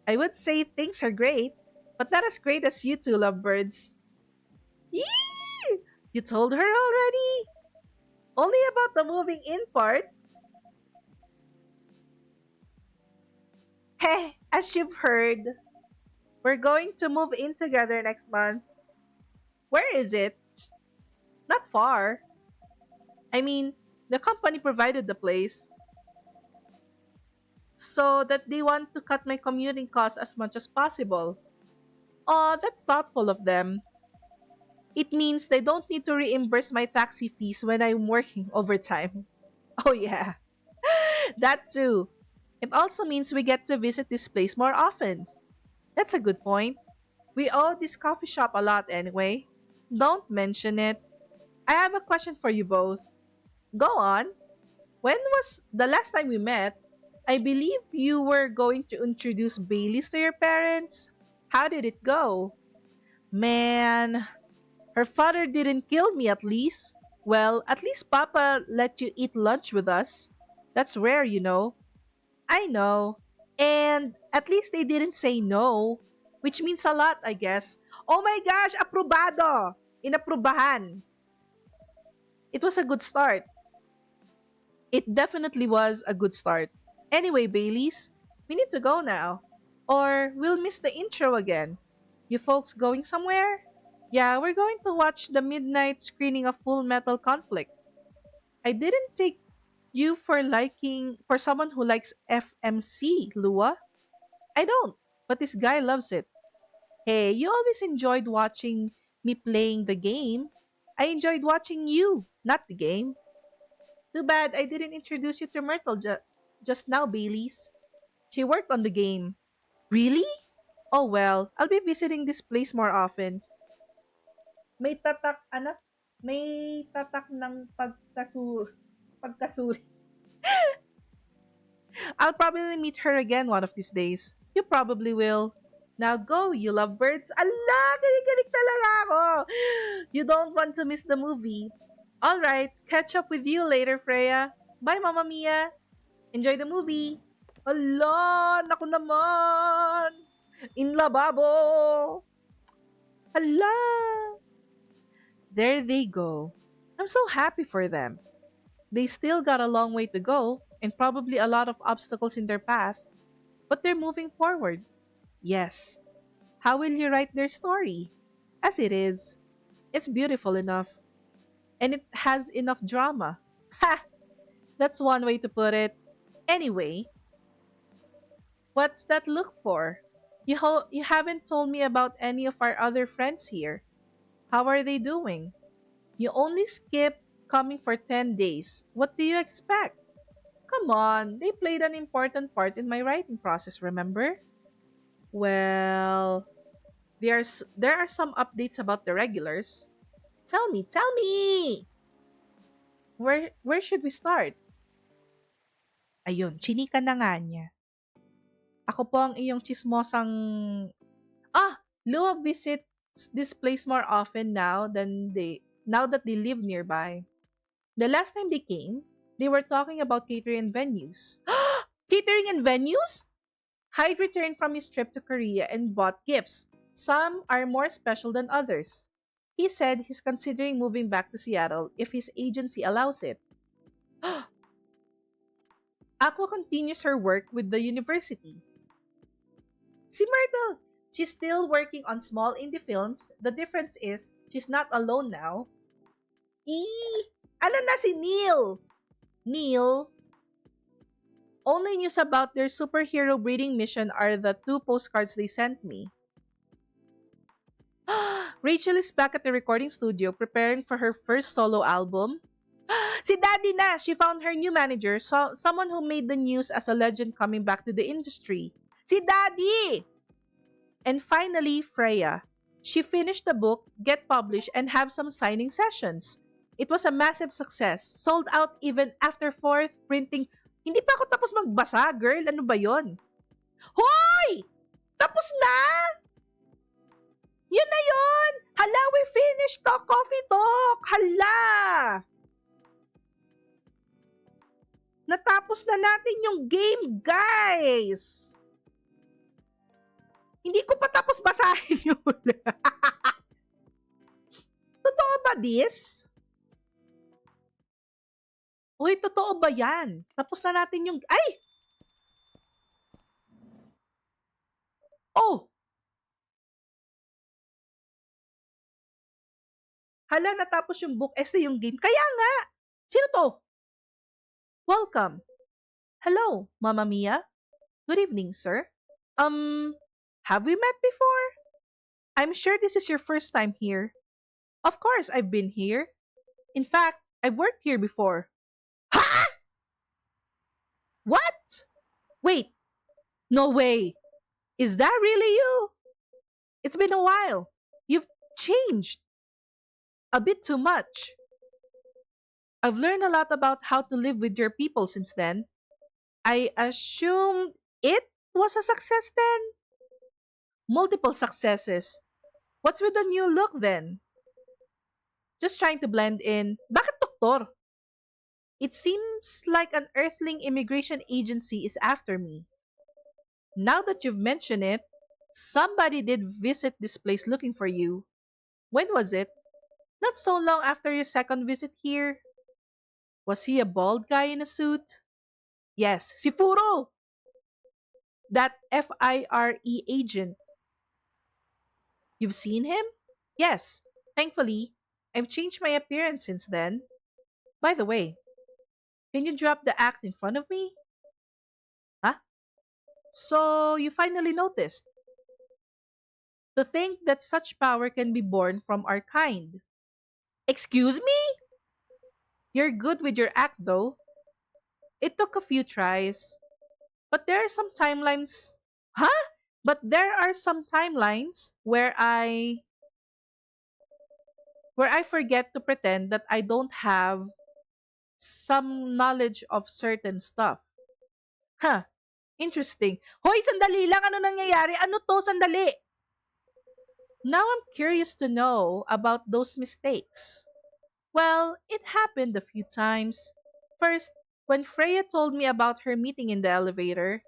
I would say things are great, but not as great as you two lovebirds. Yee! You told her already? Only about the moving in part? Heh, as you've heard, we're going to move in together next month. Where is it? Not far. I mean, the company provided the place, so that they want to cut my commuting costs as much as possible. Oh, that's thoughtful of them. It means they don't need to reimburse my taxi fees when I'm working overtime. Oh, yeah. That too. It also means we get to visit this place more often. That's a good point. We owe this coffee shop a lot anyway. Don't mention it. I have a question for you both. Go on. When was the last time we met? I believe you were going to introduce Baileys to your parents. How did it go? Man, her father didn't kill me at least. Well, at least Papa let you eat lunch with us. That's rare, you know. I know. And at least they didn't say no, which means a lot, I guess. Oh my gosh, aprobado! Inaprubahan. It was a good start. It definitely was a good start. Anyway, Baileys, we need to go now. Or we'll miss the intro again. You folks going somewhere? Yeah, we're going to watch the midnight screening of Full Metal Conflict. I didn't take you for someone who likes FMC, Lua. I don't, but this guy loves it. Hey, you always enjoyed watching me playing the game. I enjoyed watching you, not the game. Too bad I didn't introduce you to Myrtle just now, Baileys. She worked on the game. Really? Oh well, I'll be visiting this place more often. May tatak, anak? May tatak ng pagkasuri. I'll probably meet her again one of these days. You probably will. Now go, you lovebirds. Allah, kinikilig talaga ako. You don't want to miss the movie. Alright, catch up with you later, Freya. Bye, Mamma Mia. Enjoy the movie. Ala, naku naman. In lababo. Hala. There they go. I'm so happy for them. They still got a long way to go and probably a lot of obstacles in their path, but they're moving forward. Yes. How will you write their story? As it is, it's beautiful enough and it has enough drama. Ha! That's one way to put it. Anyway, what's that look for? You haven't told me about any of our other friends here. How are they doing? You only skipped coming for 10 days. What do you expect? Come on, they played an important part in my writing process, remember? Well, there are some updates about the regulars. Tell me! Where should we start? Ayun, chinika na nga niya. Ako po ang iyong chismosang... Ah! Lua visits this place more often now that they live nearby. The last time they came, they were talking about catering and venues. Catering and venues? Hyde returned from his trip to Korea and bought gifts. Some are more special than others. He said he's considering moving back to Seattle if his agency allows it. Aqua continues her work with the university. Si Myrtle! She's still working on small indie films. The difference is, she's not alone now. Ano na si Neil? Neil? Only news about their superhero breeding mission are the two postcards they sent me. Rachel is back at the recording studio preparing for her first solo album. Si Daddy na! She found her new manager, someone who made the news as a legend coming back to the industry. Si Daddy! And finally, Freya. She finished the book, get published, and have some signing sessions. It was a massive success, sold out even after fourth printing Hindi pa ako tapos magbasa, girl. Ano ba yon? Hoy! Tapos na? Yun na yun! Hala, we finished the coffee talk! Hala! Natapos na natin yung game, guys! Hindi ko pa tapos basahin yun. Totoo ba this? Uy, totoo ba yan? Tapos na natin yung... Ay! Oh! Hala, natapos yung book, essay yung game. Kaya nga! Sino to? Welcome. Hello, Momma Mia. Good evening, sir. Have we met before? I'm sure this is your first time here. Of course, I've been here. In fact, I've worked here before. Ha? What? Wait, no way. Is that really you? It's been a while. You've changed. A bit too much. I've learned a lot about how to live with your people since then. I assumed it was a success then? Multiple successes. What's with the new look then? Just trying to blend in. Bakit doktor? It seems like an earthling immigration agency is after me. Now that you've mentioned it, somebody did visit this place looking for you. When was it? Not so long after your second visit here. Was he a bald guy in a suit? Yes, si Furo! That FIRE agent. You've seen him? Yes. Thankfully, I've changed my appearance since then. By the way, can you drop the act in front of me? Huh? So, you finally noticed. To think that such power can be born from our kind. Excuse me? You're good with your act though. It took a few tries. But there are some timelines. Huh? But there are some timelines where I forget to pretend that I don't have some knowledge of certain stuff. Huh. Interesting. Hoy, sandali lang. Ano nangyayari? Ano to? Sandali. Now I'm curious to know about those mistakes. Well, it happened a few times. First, when Freya told me about her meeting in the elevator,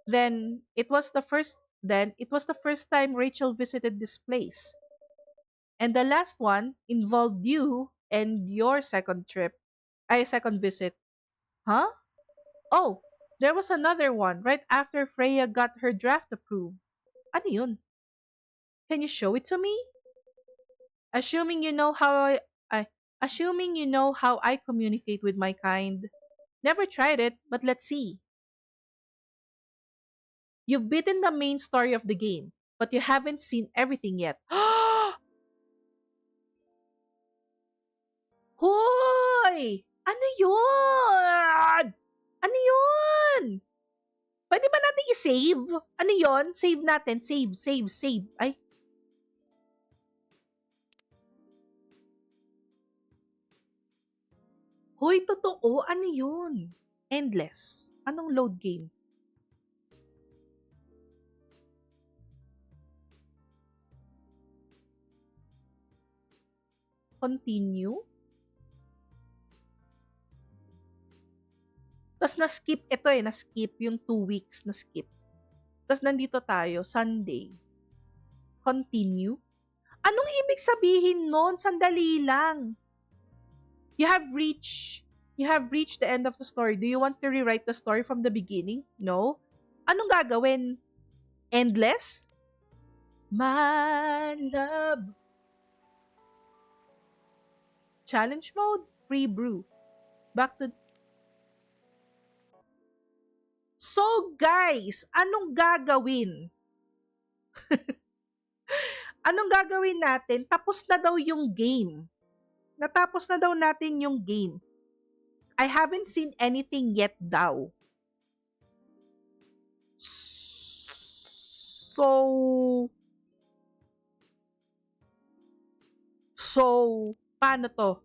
then it was the first time Rachel visited this place. And the last one involved you and your second visit. Huh? Oh, there was another one right after Freya got her draft approved. Ano yun? Can you show it to me? Assuming you know how I assuming you know how I communicate with my kind. Never tried it, but let's see. You've beaten the main story of the game, but you haven't seen everything yet. Hoy! Ano yun? Ano yun? Pwede ba natin i-save? Ano yun? Save natin. Save, save, save. Ay. Hoy, totoo. Ano yun? Endless. Anong load game? Continue? Tapos na-skip ito na-skip yung 2 weeks na-skip. Tapos nandito tayo, Sunday. Continue? Anong ibig sabihin nun? Sandali lang. You have reached the end of the story. Do you want to rewrite the story from the beginning? No? Anong gagawin? Endless? My love. Challenge mode? Free brew. Back to... So guys, anong gagawin? Anong gagawin natin? Tapos na daw yung game. Natapos na daw natin yung game. I haven't seen anything yet daw. So, paano to?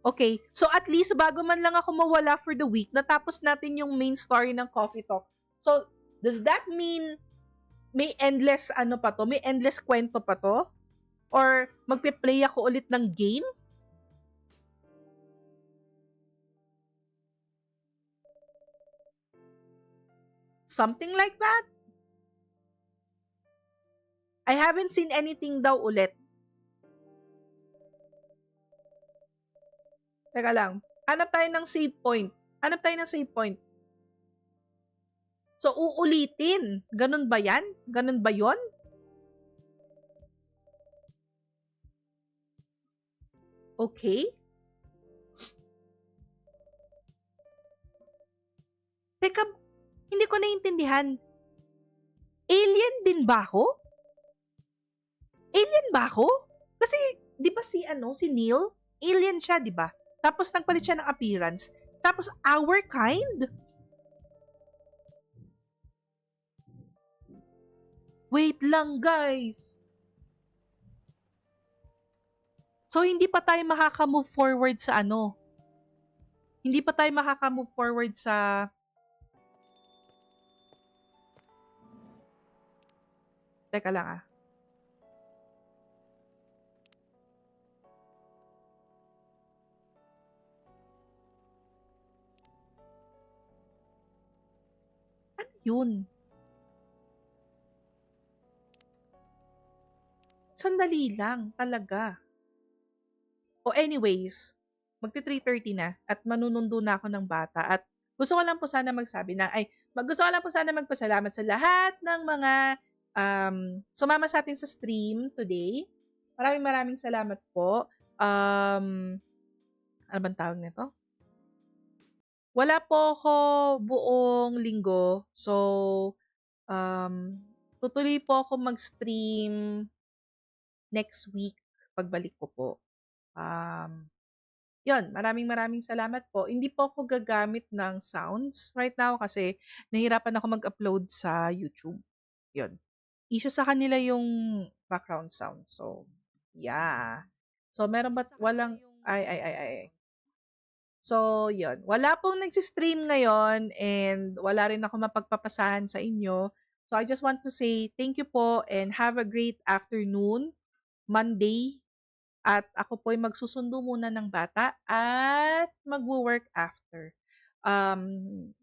Okay, so at least bago man lang ako mawala for the week, natapos natin yung main story ng Coffee Talk. So, does that mean may endless ano pa to? May endless kwento pa to? Or magpe-play ako ulit ng game? Something like that? I haven't seen anything daw ulit. Teka lang. Hanap tayo ng save point. Hanap tayo ng save point. So, uulitin. Ganun ba yan? Ganun ba yon? Okay. Teka, hindi ko naiintindihan. Alien din ba ako? Alien ba ako? Kasi, di ba si Neil? Alien siya, di ba? Tapos nagpalit siya ng appearance. Tapos, our kind? Wait lang, guys. So, hindi pa tayo makaka-move forward sa ano? Hindi pa tayo makaka-move forward sa... Teka lang ah. Ano yun? Sandali lang, talaga. O anyways, magti-3:30 na at manunundo na ako ng bata at gusto ko lang po sana magsabi na gusto ko lang po sana magpasalamat sa lahat ng mga sumama sa atin sa stream today. Maraming maraming salamat po. Ano bang tawag nito? Wala po ako buong linggo. So, tutuloy po ako mag-stream next week pagbalik ko po. Yun, maraming maraming salamat po. Hindi po ako gagamit ng sounds right now kasi nahirapan ako mag-upload sa YouTube. Yun. Issue sa kanila yung background sound. So, yeah. So, meron ba walang ay. So, yun. Wala pong nagsistream ngayon and wala rin ako mapagpapasahan sa inyo. So, I just want to say thank you po and have a great afternoon, Monday. At ako po ay magsusundo muna ng bata at magwo-work after.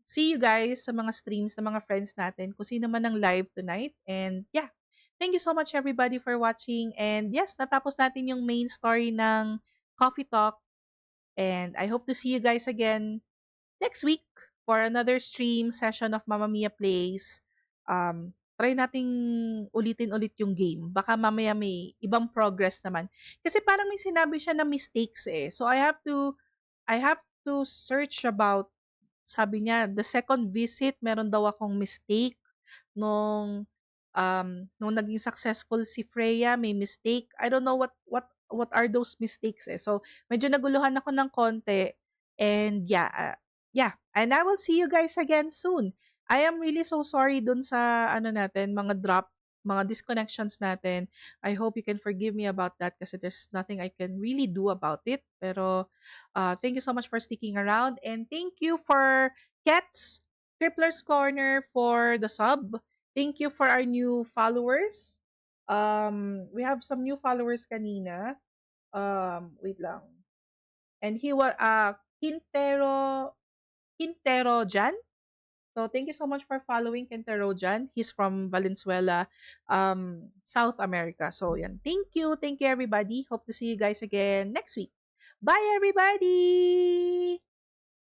See you guys sa mga streams ng mga friends natin kung sino man ang live tonight. And yeah, thank you so much everybody for watching. And yes, natapos natin yung main story ng Coffee Talk. And I hope to see you guys again next week for another stream session of Momma Mia Plays. Try nating ulitin ulit yung game. Baka mamaya may ibang progress naman. Kasi parang may sinabi siya na mistakes eh. So I have to search about, sabi niya, the second visit, meron daw akong mistake. Nung naging successful si Freya, may mistake. I don't know what are those mistakes eh. So, medyo naguluhan ako ng konti. And yeah. And I will see you guys again soon. I am really so sorry dun sa ano natin, mga disconnections natin. I hope you can forgive me about that kasi there's nothing I can really do about it. Pero thank you so much for sticking around and thank you for Cats Crippler's Corner for the sub. Thank you for our new followers. We have some new followers kanina. Wait lang. And he was Quintero Jan. So thank you so much for following Quintero Jan. He's from Valenzuela, South America. So yan. Thank you everybody. Hope to see you guys again next week. Bye everybody.